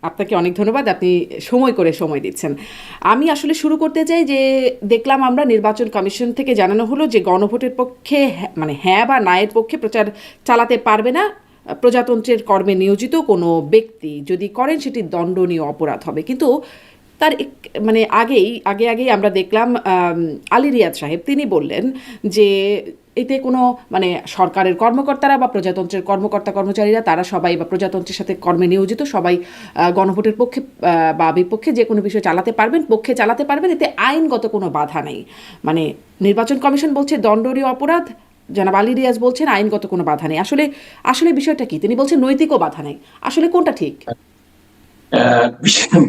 আপনাকে অনেক ধন্যবাদ। আপনি সময় দিচ্ছেন। আমি আসলে শুরু করতে চাই যে দেখলাম আমরা নির্বাচন কমিশন থেকে জানানো হলো যে গণভোটের পক্ষে মানে হ্যাঁ বা না এর পক্ষে প্রচার চালাতে পারবে না প্রজাতন্ত্রের কর্মে নিয়োজিত কোনো ব্যক্তি। যদি করেন সেটি দণ্ডনীয় অপরাধ হবে। কিন্তু তার মানে আগেই আমরা দেখলাম আলী রিয়াদ সাহেব তিনি বললেন যে এতে কোনো মানে সরকারের কর্মকর্তারা বা প্রজাতন্ত্রের কর্মচারীরা তারা সবাই বা প্রজাতন্ত্রের সাথে কর্মে নিয়োজিত সবাই গণভোটের পক্ষে বা বিপক্ষে যে কোনো বিষয় চালাতে পারবেন, এতে আইনগত কোনো বাধা নেই। মানে নির্বাচন কমিশন বলছে দণ্ডনীয় অপরাধ, জনাব আলী রিয়াজ বলছেন আইনগত কোনো বাধা নেই। আসলে আসলে বিষয়টা কি? তিনি বলছেন নৈতিকও বাধা নেই। আসলে কোনটা ঠিক?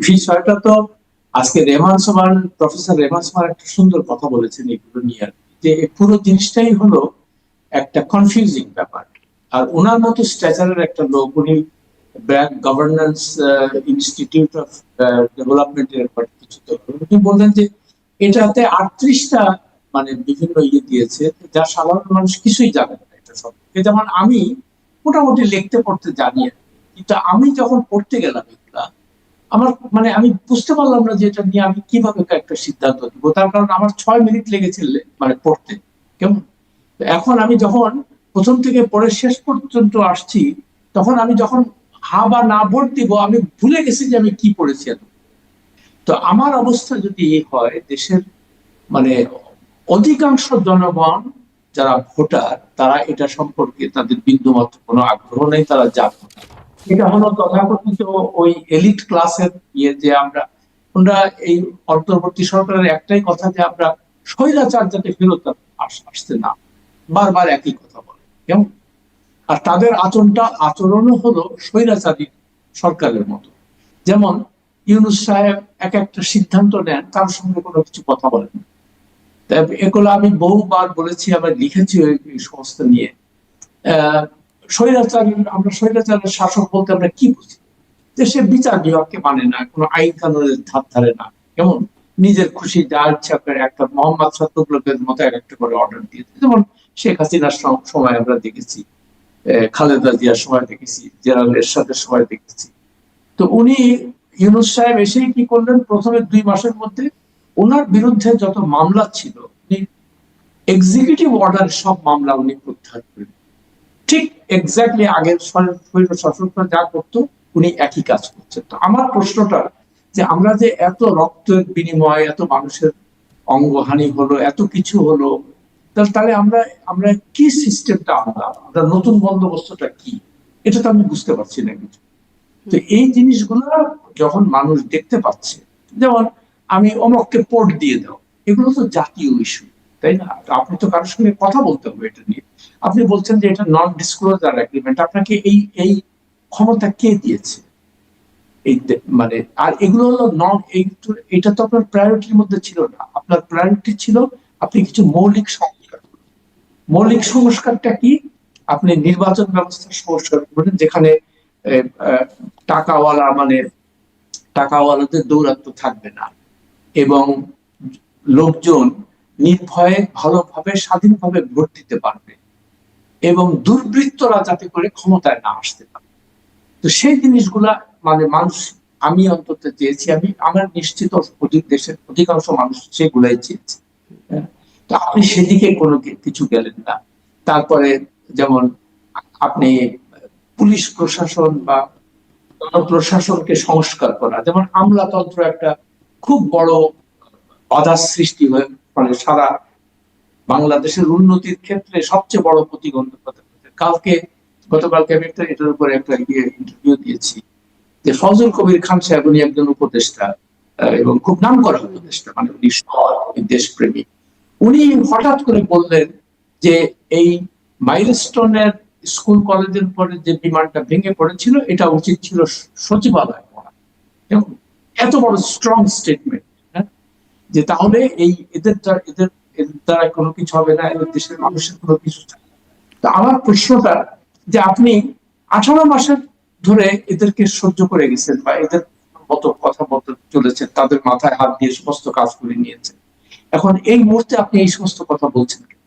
বিষয়টা তো আজকে প্রফেসর রেহমান সোমান একটা সুন্দর কথা বলেছেন এগুলো নিয়ে, যে এই পুরো জিনিসটাই হলো একটা কনফিউজিং ব্যাপার। আর ওনার মতো স্ট্যাচারের একটা লোক, উনি bank governance institute of development এর কিছু তো উনি বললেন যে এটাতে 38টা মানে বিভিন্ন দিয়েছে, যা সাধারণ মানুষ কিছুই জানে না এটা সম্পর্কে। যেমন আমি মোটামুটি লিখতে পড়তে জানি, কিন্তু আমি যখন পড়তে গেলাম এগুলা, আমার মানে আমি বুঝতে পারলাম না যে এটা নিয়ে আমি কিভাবে একটা সিদ্ধান্ত দিব। তার কারণ আমার 6 মিনিট লেগেছিল মানে পড়তে, কেমন। এখন আমি যখন প্রথম থেকে পড়ে শেষ পর্যন্ত আসছি, তখন আমি যখন হা বা না ভোট দিব, আমি ভুলে গেছি যে আমি কি পড়েছি এত। তো আমার অবস্থা যদি এই হয়, দেশের মানে অধিকাংশ জনগণ যারা ভোটার, তারা এটা সম্পর্কে তাদের বিন্দুমাত্র কোনো আগ্রহ নেই, তারা জানে না। এটা হলো তথাকথিত ওই এলিট ক্লাসের যে আমরা এই অন্তর্বর্তী সরকারের একটাই কথা, যে আমরা স্বৈরাচার যাতে ফেরত আসতে না, বারবার একই কথা বলে, কেমন। আর তাদের আচরণও হলো স্বৈরাচারী সরকারের মতো। যেমন ইউনূস সাহেব এক একটা সিদ্ধান্ত নেন, তার সঙ্গে কোনো কিছু কথা বলেন না। এগুলো আমি বহুবার বলেছি, আবার লিখেছি এই সমস্ত নিয়ে। আমরা স্বৈরাচারের শাসক বলতে আমরা কি বুঝি? যে সে বিচার বিভাগকে মানে না, কোনো আইন কানুনের ধার ধারে না, কেমন। নিজের খুশি যা ইচ্ছা করে একটা মোহাম্মদ সাদ্দুল্লাহের মতো এক একটা করে অর্ডার দিয়েছে। যেমন শেখ হাসিনার সময় আমরা দেখেছি, খালেদা জিয়ার সময় দেখেছি, জেনারেল এরশাদের সময় দেখেছি। তো উনি ইউনূস সাহেব এসেই কি করলেন, প্রথমে 2 মাসের মধ্যে ওনার বিরুদ্ধে যত মামলা ছিল, উনি এক্সিকিউটিভ অর্ডার সব মামলা উনি প্রত্যাহার করেন। ঠিক এক্স্যাক্টলি আগের শাসকরা যা করতো, উনি একই কাজ করছেন। তো আমার প্রশ্নটা, যে আমরা যে এত রক্তের বিনিময়, এত মানুষের অঙ্গহানি হলো, এত কিছু হলো, তাহলে আমরা আমরা কি সিস্টেমটা, আমরা নতুন বন্দোবস্তটা কি, এটা তো আমি বুঝতে পারছি না কিছু। তো এই জিনিসগুলো যখন মানুষ দেখতে পাচ্ছে, যেমন আমি অমককে পোর্ট দিয়ে দাও, এগুলো তো জাতীয় ইস্যু, তাই না? আপনি তো কারোর সঙ্গে কথা বলতে হবে এটা নিয়ে। আপনি বলছেন যে এটা নন ডিসক্লোজার এগ্রিমেন্ট, আপনাকে এই এই ক্ষমতা কে দিয়েছে? এই মানে, আর এগুলো হলো নন, এটা তো আপনার প্রায়োরিটির মধ্যে ছিল না। আপনার প্রায়োরিটি ছিল আপনি কিছু মৌলিক সংস্কার। মৌলিক সংস্কারটা কি? আপনি নির্বাচন ব্যবস্থার সংস্কার করবেন, যেখানে টাকাওয়ালা মানে টাকাওয়ালাদের দৌরাত্ম থাকবে না, এবং লোকজন নির্ভয়ে ভালোভাবে স্বাধীনভাবে ভোট দিতে পারবে, এবং দুর্বৃত্তরা যাতে করে ক্ষমতায় না আসতে পারে। তো সেই জিনিসগুলা মানে মানুষ, আমি অন্তত চেয়েছি, আমি আমার নিশ্চিত দেশের অধিকাংশ মানুষ সেগুলাই চেয়েছে। হ্যাঁ? তো আপনি সেদিকে কোনো কিছু গেলেন না। তারপরে যেমন আপনি পুলিশ প্রশাসন বা প্রশাসনকে সংস্কার করা, যেমন আমলাতন্ত্র একটা খুব বড় বাধার সৃষ্টি হয়ে, মানে সারা বাংলাদেশের উন্নতির ক্ষেত্রে সবচেয়ে বড় প্রতিবন্ধকতা। গতকালকে আমি এটার উপরে একটা ইন্টারভিউ দিয়েছি, যে ফজল কবির খান সাহেব, উনি একজন উপদেষ্টা, এবং খুব নাম করা উপদেষ্টা, মানে উনি দেশপ্রেমী। উনি হঠাৎ করে বললেন যে এই মাইলস্টোনের স্কুল কলেজের পরে যে বিমানটা ভেঙে পড়েছিল, এটা উচিত ছিল সচিবালয় পড়া। এত বড় স্ট্রং স্টেটমেন্ট, যে তাহলে এই এদের দ্বারা কোনো কিছু হবে না, এদের দেশের মানুষের কোনো কিছু। তো আমার প্রশ্নটা, যে আপনি 18 মাসের ধরে এদেরকে সহ্য করে গেছেন, বা এদের মতো কথা বলতে চলেছেন, তাদের মাথায় হাত দিয়ে সমস্ত কাজ করে নিয়েছেন, এখন এই মুহূর্তে আপনি এই সমস্ত কথা বলছেন কেন?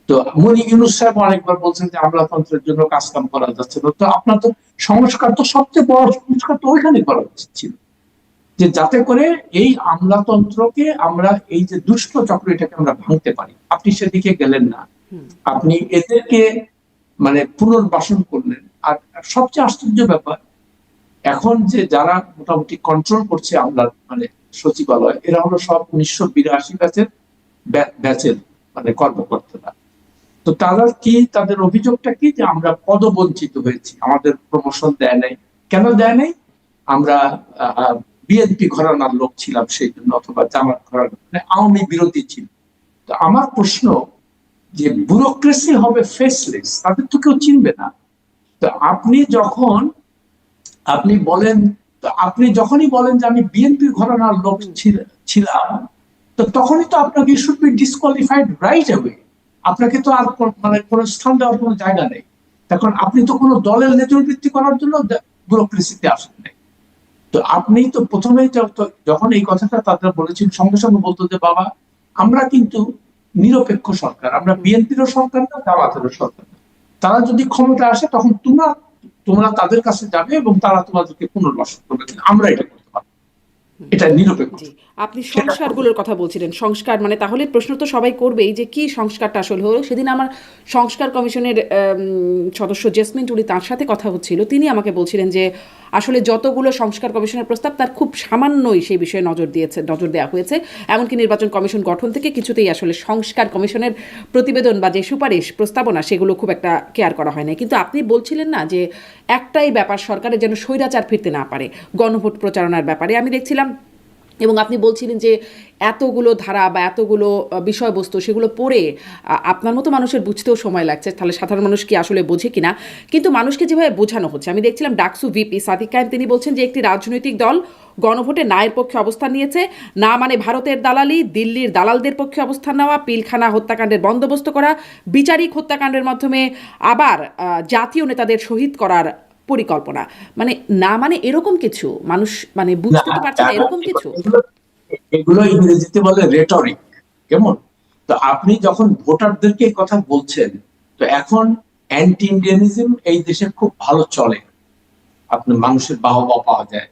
তো মনি ইউনূস সাহেব অনেকবার বলছেন যে আমলাতন্ত্রের জন্য কাজকাম করা যাচ্ছে না। তো আপনার তো সংস্কার, তো সবচেয়ে বড় সংস্কার তো ওইখানে করা উচিত ছিল, যে যাতে করে এই আমলাতন্ত্রকে আমরা, এই যে দুষ্ট চক্র, এটাকে আমরা ভাঙতে পারি। আপনি সেদিকে গেলেন না, আপনি এদেরকে মানে পুনর্বাসন করলেন। আর সবচেয়ে আশ্চর্য ব্যাপার, এখন যে যারা মোটামুটি কন্ট্রোল করছে আমলার মানে সচিবালয়, এরা হলো সব 1982 ব্যাচের মানে কর্মকর্তারা। তো তারা কি, তাদের অভিযোগটা কি, যে আমরা পদবঞ্চিত হয়েছি, আমাদের প্রমোশন দেয় নাই। কেন দেয় নাই? আমরা বিএনপি ঘরানার লোক ছিলাম সেই জন্য, অথবা জামাত ঘরানা, মানে আওয়ামী বিরোধী ছিল। তো আমার প্রশ্ন, যে ব্যুরোক্রেসি হবে ফেসলেস, তাদের তো কেউ চিনবে না। তো আপনি বলেন, তো আপনি যখনই বলেন যে আমি বিএনপি ঘরানার লোক ছিলাম, তো তখনই তো আপনাকে should be disqualified right away. আপনাকে তো আর মানে কোনো স্থান দেওয়ার কোনো জায়গা নেই। তখন আপনি তো কোনো দলের নেতৃত্ব করার জন্য ব্যুরোক্রেসিতে আসেন নাই। তো আপনি তো প্রথমেই যখন এই কথাটা তাদের বলেছেন, সঙ্গে সঙ্গে বলতো যে বাবা, আমরা কিন্তু নিরপেক্ষ সরকার, আমরা বিএনপিরও সরকার না, জামাতেরও সরকার না। তারা যদি ক্ষমতা আসে তখন তোমরা তাদের কাছে যাবে এবং তারা তোমাদেরকে পুনর্বাসন করবে, আমরা এটা করতে পারবো, এটা নিরপেক্ষ। জি, আপনি সংস্কারগুলোর কথা বলছিলেন। সংস্কার মানে তাহলে প্রশ্ন তো সবাই করবেই যে কি সংস্কারটা আসলে হলো। সেদিন আমার সংস্কার কমিশনের সদস্য জেসমিন টুলি, তার সাথে কথা হচ্ছিল। তিনি আমাকে বলছিলেন যে আসলে যতগুলো সংস্কার কমিশনের প্রস্তাব, তার খুব সামান্যই সেই বিষয়ে নজর দেওয়া হয়েছে। এমনকি নির্বাচন কমিশন গঠন থেকে কিছুতেই আসলে সংস্কার কমিশনের প্রতিবেদন বা যে সুপারিশ প্রস্তাবনা, সেগুলো খুব একটা কেয়ার করা হয় না। কিন্তু আপনি বলছিলেন না যে একটাই ব্যাপার, সরকারের যেন স্বৈরাচার ফিরতে না পারে, গণভোট প্রচারণার ব্যাপারে আমি দেখছিলাম। এবং আপনি বলছিলেন যে এতগুলো ধারা বা এতগুলো বিষয়বস্তু, সেগুলো পড়ে আপনার মতো মানুষের বুঝতেও সময় লাগছে, তাহলে সাধারণ মানুষ কি আসলে বোঝে কিনা। কিন্তু মানুষকে যেভাবে বোঝানো হচ্ছে, আমি দেখছিলাম ডাকসু ভিপি সাদিক কায়েম, তিনি বলছেন যে একটি রাজনৈতিক দল গণভোটে নায়ের পক্ষে অবস্থান নিয়েছে, না মানে ভারতের দালালি, দিল্লির দালালদের পক্ষে অবস্থান নেওয়া, পিলখানা হত্যাকাণ্ডের বন্দোবস্ত করা, বিচারিক হত্যাকাণ্ডের মাধ্যমে আবার জাতীয় নেতাদের শহীদ করার পরিকল্পনা। মানে না মানে এরকম কিছু মানুষ মানে বুঝতে তো পারছে না, এরকম কিছু। এগুলো ইংরেজিতে বলে রেটরিক, কেমন? তো আপনি যখন ভোটারদেরকে কথা বলছেন, তো এখন অ্যান্টি ইন্ডিয়ানিজম এই দেশে খুব ভালো চলে, আপনার মানুষের বাহবা পাওয়া যায়।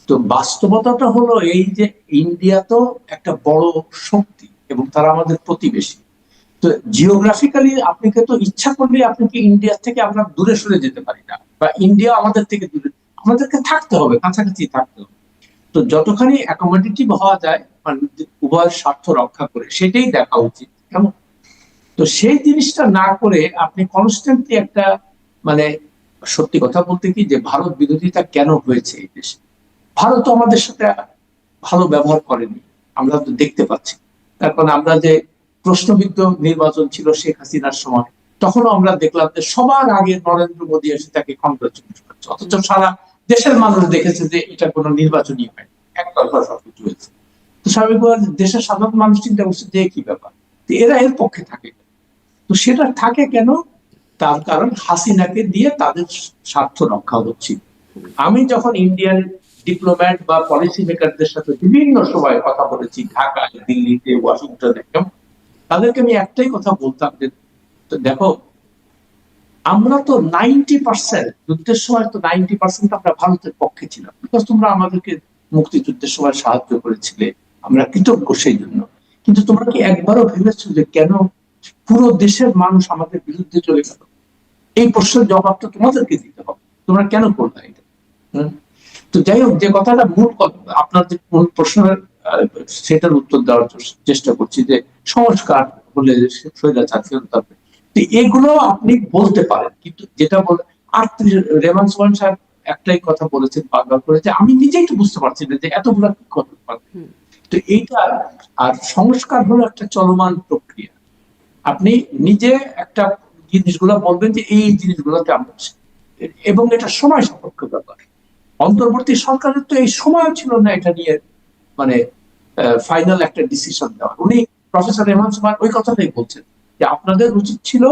তো বাস্তবতাটা হলো এই, যে ইন্ডিয়া তো একটা বড় শক্তি এবং তারা আমাদের প্রতিবেশী। তো জিওগ্রাফিক্যালি আপনাকে তো ইচ্ছা করলে আপনি কি ইন্ডিয়া থেকে আমরা দূরে সরে যেতে পারি না, বা ইন্ডিয়া আমাদের থেকে দূরে, আমাদেরকে থাকতে হবে, কাছাকাছি থাকতে হবে। তো যতখানি অ্যাকোমোডেটিভ হওয়া যায়, মানে উভয় স্বার্থ রক্ষা করে, সেটাই দেখা উচিত, কেমন? তো সেই জিনিসটা না করে আপনি কনস্ট্যান্টলি একটা মানে, সত্যি কথা বলতে কি, যে ভারত বিরোধিতা কেন হয়েছে এই দেশে? ভারত তো আমাদের সাথে ভালো ব্যবহার করেনি, আমরা তো দেখতে পাচ্ছি। তারপর আমরা যে প্রশ্নবিদ্ধ নির্বাচন ছিল শেখ হাসিনার সময়, তখনও আমরা দেখলাম যে সবার আগে নরেন্দ্র মোদী এসে তাকে কংগ্রেচুলেট করছে, অথচ সারা দেশের মানুষ দেখেছে যে এটা কোনো নির্বাচনই হয়, একতরফা সবকিছু হয়েছে। তো স্বাভাবিকভাবে দেশের সাধারণ মানুষ চিন্তা করছে যে কি ব্যাপার, তো এরা এর পক্ষে থাকে। তো সেটা থাকে কেন? তার কারণ হাসিনাকে দিয়ে তাদের স্বার্থ রক্ষা হচ্ছে। আমি যখন ইন্ডিয়ান ডিপ্লোম্যাট বা পলিসি মেকারদের সাথে বিভিন্ন সময় কথা বলেছি, ঢাকায়, দিল্লিতে, ওয়াশিংটনে, তাদেরকে আমি একটাই কথা বলতাম যে দেখো, আমরা তো 90%, যুদ্ধের সময় তো 90% আমরা ভারতের পক্ষে ছিলাম, বিকজ তোমরা আমাদেরকে মুক্তিযুদ্ধের সময় সাহায্য করেছিলে, আমরা কৃতজ্ঞ সেই জন্য। কিন্তু তোমরা কি একবারও ভেবেছো যে কেন পুরো দেশের মানুষ আমাদের বিরুদ্ধে চলে গেল? এই প্রশ্নের জবাব তো তোমাদেরকে দিতে হবে, তোমরা কেন করলে এটা? তো যাই হোক, যে কথাটা মূল আপনার যে মূল প্রশ্নের, সেটার উত্তর দেওয়ার চেষ্টা করছি, যে সংস্কার হলে স্বৈরাচার ফেরত আসবে। তো এগুলো আপনি বলতে পারেন, কিন্তু যেটা বলে, আর রেহমান সোহান সাহেব একটাই কথা বলেছেন বারবার করে, যে আমি নিজেই তো বুঝতে পারছি না যে এতগুলো কি করতে পারবে। তো এইটা, আর সংস্কার হলো একটা চলমান প্রক্রিয়া। আপনি নিজে একটা জিনিসগুলো বলবেন যে এই জিনিসগুলোতে আমরা, এবং এটা সময় সাপেক্ষ ব্যাপার। অন্তর্বর্তী সরকারের তো এই সময় ছিল না এটা নিয়ে মানে ফাইনাল একটা ডিসিশন দেওয়ার। উনি, প্রফেসর রেহমান সোহান ওই কথাটাই বলছেন, যে আপনাদের উচিত ছিল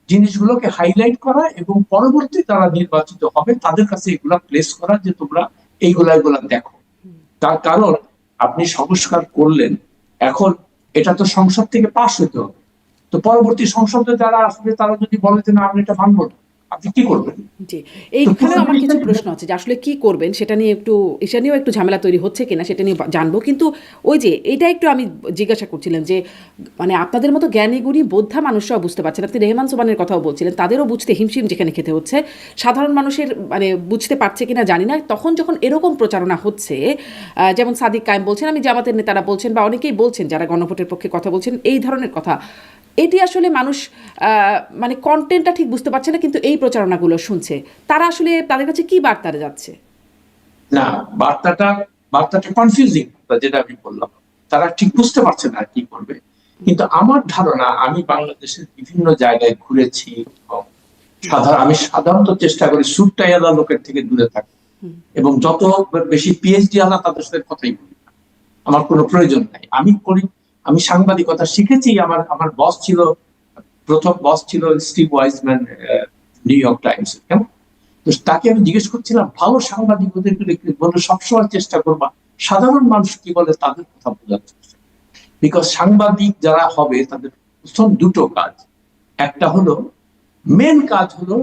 জিনিসগুলোকে হাইলাইট করা এবং পরবর্তী যারা নির্বাচিত হবে তাদের কাছে এগুলা প্লেস করা, যে তোমরা এগুলা দেখো। তার কারণ আপনি সংস্কার করলেন, এখন এটা তো সংসদ থেকে পাস হতে হবে, তো পরবর্তী সংসদে যারা আসবে তারা যদি বলে যে না আমি এটা মানবো না, আপনি কি করবেন? জি, এইখানেও আমার কিছু প্রশ্ন আছে যে আসলে কি করবেন সেটা নিয়েও একটু ঝামেলা তৈরি হচ্ছে কিনা সেটা নিয়ে জানবো। কিন্তু ওই যে এটা একটু আমি জিজ্ঞাসা করছিলাম যে মানে আপনাদের মতো জ্ঞানী গুণী বোদ্ধা মানুষরাও বুঝতে পারছেন, আপনি রেহমান সোবহানের কথাও বলছিলেন, তাদেরও বুঝতে হিমশিম যেখানে খেতে হচ্ছে, সাধারণ মানুষের মানে বুঝতে পারছে কিনা জানি না। তখন যখন এরকম প্রচারণা হচ্ছে, যেমন সাদিক কায়েম বলছেন, আমি জামাতের নেতারা বলছেন, বা অনেকেই বলছেন যারা গণভোটের পক্ষে কথা বলছেন এই ধরনের কথা, এটি আসলে মানুষ মানে কন্টেন্টটা ঠিক বুঝতে পারছে না, কিন্তু এই প্রচারণাগুলো শুনছে, তারা আসলে তাদের কাছে কি বার্তা যাচ্ছে? না, বার্তাটা বার্তাটা কনফিউজিং, যেটা আমি বললাম, তারা ঠিক বুঝতে পারছে না কি করবে। কিন্তু আমার ধারণা, আমি বাংলাদেশের বিভিন্ন জায়গায় ঘুরেছি এবং আমি সাধারণত চেষ্টা করি সুটটাই আলা লোকের থেকে দূরে থাকি, এবং যত বেশি পিএইচডি আলা তাদের সাথে কথাই বলি না, আমার কোনো প্রয়োজন নাই। আমি সাংবাদিকতা শিখেছি, আমার আমার বস ছিল, প্রথম বস ছিল Steve Wiseman, new York Times. কেমন, তো তাকে আমি জিজ্ঞেস করছিলাম ভালো সাংবাদিকদের বলে সবসময় চেষ্টা করবা সাধারণ মানুষ কি বলে তাদের কথা বোঝার চেষ্টা, বিকজ সাংবাদিক যারা হবে তাদের প্রথম দুটো কাজ, একটা হলো মেন কাজ হলো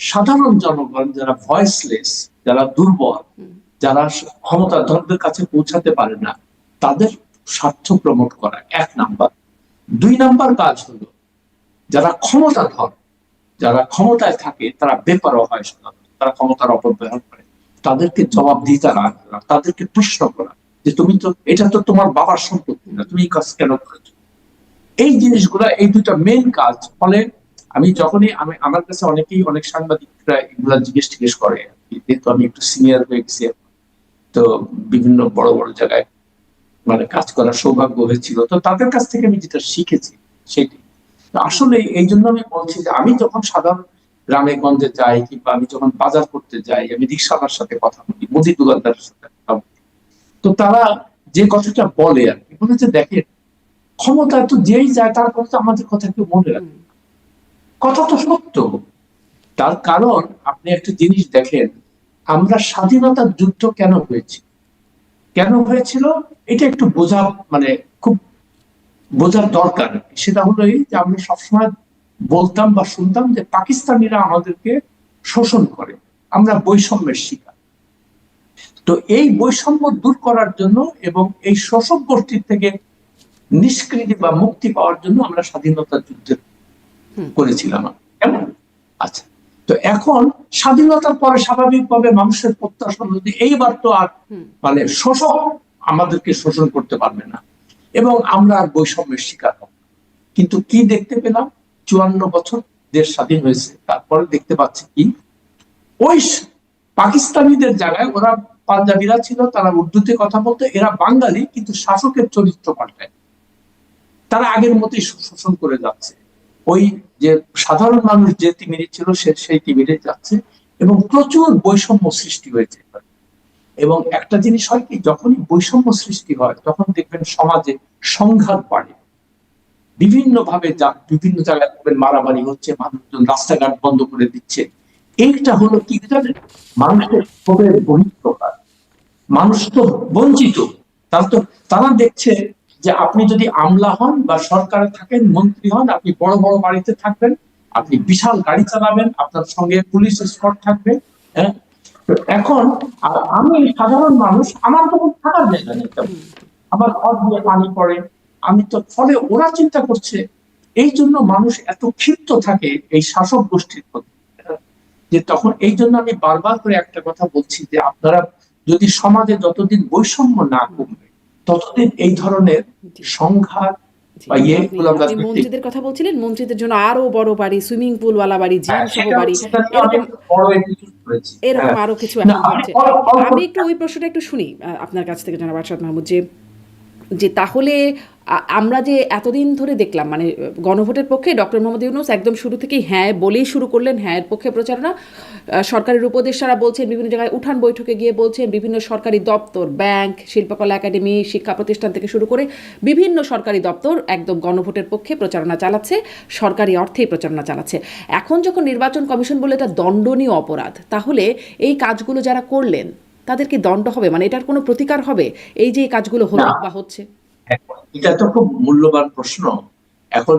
সাধারণ জনগণ যারা ভয়েসলেস, যারা দুর্বল, যারা ক্ষমতাধরদের কাছে পৌঁছাতে পারে না, তাদের স্বার্থ প্রমোট করা এক নাম্বার। দুই নাম্বার কাজ হলো যারা ক্ষমতাধর, যারা ক্ষমতায় থাকে তারা বেপরোয়া হয়, সাধারণত তারা ক্ষমতার অপব্যবহার করে, তাদেরকে জবাবদিহিতা রাখা, তাদেরকে প্রশ্ন করা যে তুমি তো, এটা তো তোমার বাবার সম্পত্তি না, তুমি এই কাজ কেন করেছো। এই জিনিসগুলা, এই দুইটা মেন কাজ। ফলে আমি যখনই আমার কাছে অনেক সাংবাদিকরা এগুলা জিজ্ঞেস করে, যেহেতু আমি একটু সিনিয়র হয়ে গেছি, তো বিভিন্ন বড় বড় জায়গায় মানে কাজ করার সৌভাগ্য হয়েছিল, তো তাদের কাছ থেকে আমি যেটা শিখেছি সেটি আসলে, এই জন্য আমি বলছি যে আমি যখন সাধারণ গ্রামে গঞ্জে যাই, কিংবা আমি যখন বাজার করতে যাই, আমি রিক্সাওয়ালার সাথে কথা বলি, মুদি দোকানদারের সাথে কথা বলি, তো তারা যে কথাটা বলে আর কি, বলে যে দেখেন ক্ষমতা তো যেই যায় তার কথা আমাদের কথা কেউ মনে রাখে, কথা তো সত্য। তার কারণ আপনি একটা জিনিস দেখেন, আমরা স্বাধীনতার যুদ্ধ কেন হয়েছিল এটা একটু বোঝা, মানে খুব বোঝার দরকার। সেটা হলো এই যে আমরা সবসময় বলতাম বা শুনতাম যে পাকিস্তানিরা আমাদেরকে শোষণ করে, আমরা বৈষম্যের শিকার। তো এই বৈষম্য দূর করার জন্য এবং এই শোষক গোষ্ঠীর থেকে নিষ্কৃতি বা মুক্তি পাওয়ার জন্য আমরা স্বাধীনতার যুদ্ধ করেছিলাম। কেমন, আচ্ছা, তো এখন স্বাধীনতার পরে স্বাভাবিকভাবে মানুষের প্রত্যাশা যদি এইবার তো আর মানে শোষক আমাদেরকে শোষণ করতে পারবে না এবং আমরা আর বৈষম্যের শিকার হব। কিন্তু কি দেখতে পেলাম, 54 বছর দেশ স্বাধীন হয়েছে, তারপরে দেখতে পাচ্ছি কি, ওই পাকিস্তানিদের জায়গায় ওরা, পাঞ্জাবিরা ছিল, তারা উর্দুতে কথা বলতো, এরা বাঙালি কিন্তু শাসকের চরিত্র পাল্টায়, তারা আগের মতোই শোষণ করে যাচ্ছে। ওই যে সাধারণ মানুষ যে তিমিরে ছিল সেই তিমিরে যাচ্ছে, এবং প্রচুর বৈষম্য সৃষ্টি হয়েছে। এবং একটা জিনিস হয় কি, যখনই বৈষম্য সৃষ্টি হয় তখন দেখবেন সমাজে সংঘাত বাড়ে, বিভিন্ন জায়গায় মারামারি হচ্ছে, মানুষজন রাস্তাঘাট বন্ধ করে দিচ্ছে। এইটা হলো কি জানেন, মানুষের ক্ষোভের বহিঃপ্রকাশ। মানুষ তো বঞ্চিত, তারা দেখছে যে আপনি যদি আমলা হন বা সরকারে থাকেন, মন্ত্রী হন, আপনি বড় বড় বাড়িতে থাকবেন, আপনি বিশাল গাড়ি চালাবেন, আপনার সঙ্গে পুলিশ এসকর্ট থাকবে। হ্যাঁ, এখন আমি সাধারণ মানুষ, আমার তো থাকার জায়গা নেই, আমার ঘর দিয়ে পানি পড়ে, আমি তো, ফলে ওরা চিন্তা করছে, এই জন্য মানুষ এত ক্ষিপ্ত থাকে এই শাসক গোষ্ঠীর প্রতি, যে তখন এই জন্য আমি বারবার করে একটা কথা বলছি যে আপনারা যদি সমাজে যতদিন বৈষম্য না কমবে ততদিন এই ধরনের সংঘাত বা আপনি মন্ত্রীদের কথা বলছিলেন, মন্ত্রীদের জন্য আরো বড় বাড়ি, সুইমিং পুল ওয়ালা বাড়ি, জিম সহ বাড়ি, এরকম আরো কিছু এখন হচ্ছে। আমি একটু ওই প্রশ্নটা একটু শুনি আপনার কাছ থেকে জনাব আরশাদ মাহমুদ, যে তাহলে আমরা যে এতদিন ধরে দেখলাম মানে গণভোটের পক্ষে ডক্টর মোহাম্মদ ইউনূস একদম শুরু থেকেই হ্যাঁ বলেই শুরু করলেন, হ্যাঁ এর পক্ষে প্রচারণা, সরকারের উপদেষ্টারা বলছেন, বিভিন্ন জায়গায় উঠান বৈঠকে গিয়ে বলছেন, বিভিন্ন সরকারি দপ্তর, ব্যাংক, শিল্পকলা একাডেমি, শিক্ষা প্রতিষ্ঠান থেকে শুরু করে বিভিন্ন সরকারি দপ্তর একদম গণভোটের পক্ষে প্রচারণা চালাচ্ছে, সরকারি অর্থেই প্রচারণা চালাচ্ছে। এখন যখন নির্বাচন কমিশন বলে এটা দণ্ডনীয় অপরাধ, তাহলে এই কাজগুলো যারা করলেন তাদেরকে দণ্ড হবে, মানে এটার কোনো প্রতিকার হবে এই যে এই কাজগুলো হলো বা হচ্ছে? এটা তো খুব মূল্যবান প্রশ্ন। এখন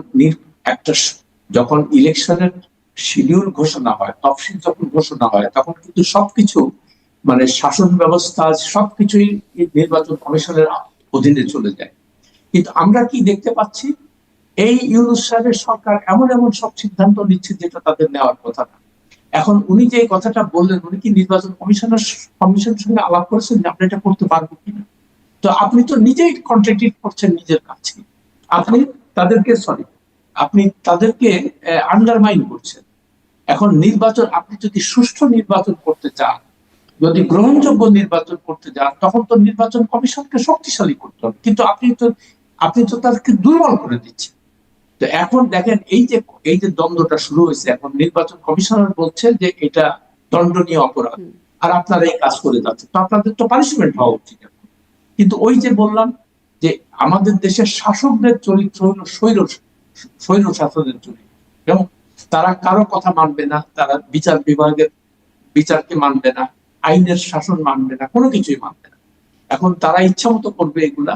একটা যখন ইলেকশনের শিডিউল ঘোষণা হয়, তফসিল যখন ঘোষণা হয়, তখন কিন্তু সবকিছু মানে শাসন ব্যবস্থা সবকিছুই নির্বাচন কমিশনের অধীনে চলে যায়। কিন্তু আমরা কি দেখতে পাচ্ছি, এই ইউনূস সাহেবের সরকার এমন এমন সব সিদ্ধান্ত নিচ্ছে যেটা তাদের নেওয়ার কথা না। এখন উনি যে কথাটা বললেন, উনি কি নির্বাচন কমিশনের সঙ্গে আলাপ করেছেন যে আমরা এটা করতে পারবো কিনা? তো আপনি তো নিজেই কন্ট্রাডিক্ট করছেন নিজের কাছে। আপনি আপনি তাদেরকে আন্ডারমাইন করছেন। এখন নির্বাচন, আপনি যদি সুষ্ঠু নির্বাচন করতে চান, যদি গ্রহণযোগ্য নির্বাচন করতে যান, তখন তো নির্বাচন কমিশনকে শক্তিশালী করতে হবে, কিন্তু আপনি তো তাদেরকে দুর্বল করে দিচ্ছেন। তো এখন দেখেন, এই যে দ্বন্দ্বটা শুরু হয়েছে, এখন নির্বাচন কমিশনার বলছে যে এটা দণ্ডনীয় অপরাধ, আর আপনারা এই কাজ করে যাচ্ছেন, তো আপনাদের তো পানিশমেন্ট হওয়া উচিত। কিন্তু ওই যে বললাম যে আমাদের দেশের শাসকদের চরিত্র হলো স্বৈর শাসনের চরিত্র, এবং তারা কারো কথা মানবে না, তারা বিচার বিভাগের বিচারকে মানবে না, আইনের শাসন মানবে না, কোনো কিছুই মানবে না। এখন তারা ইচ্ছা মতো করবে এগুলা।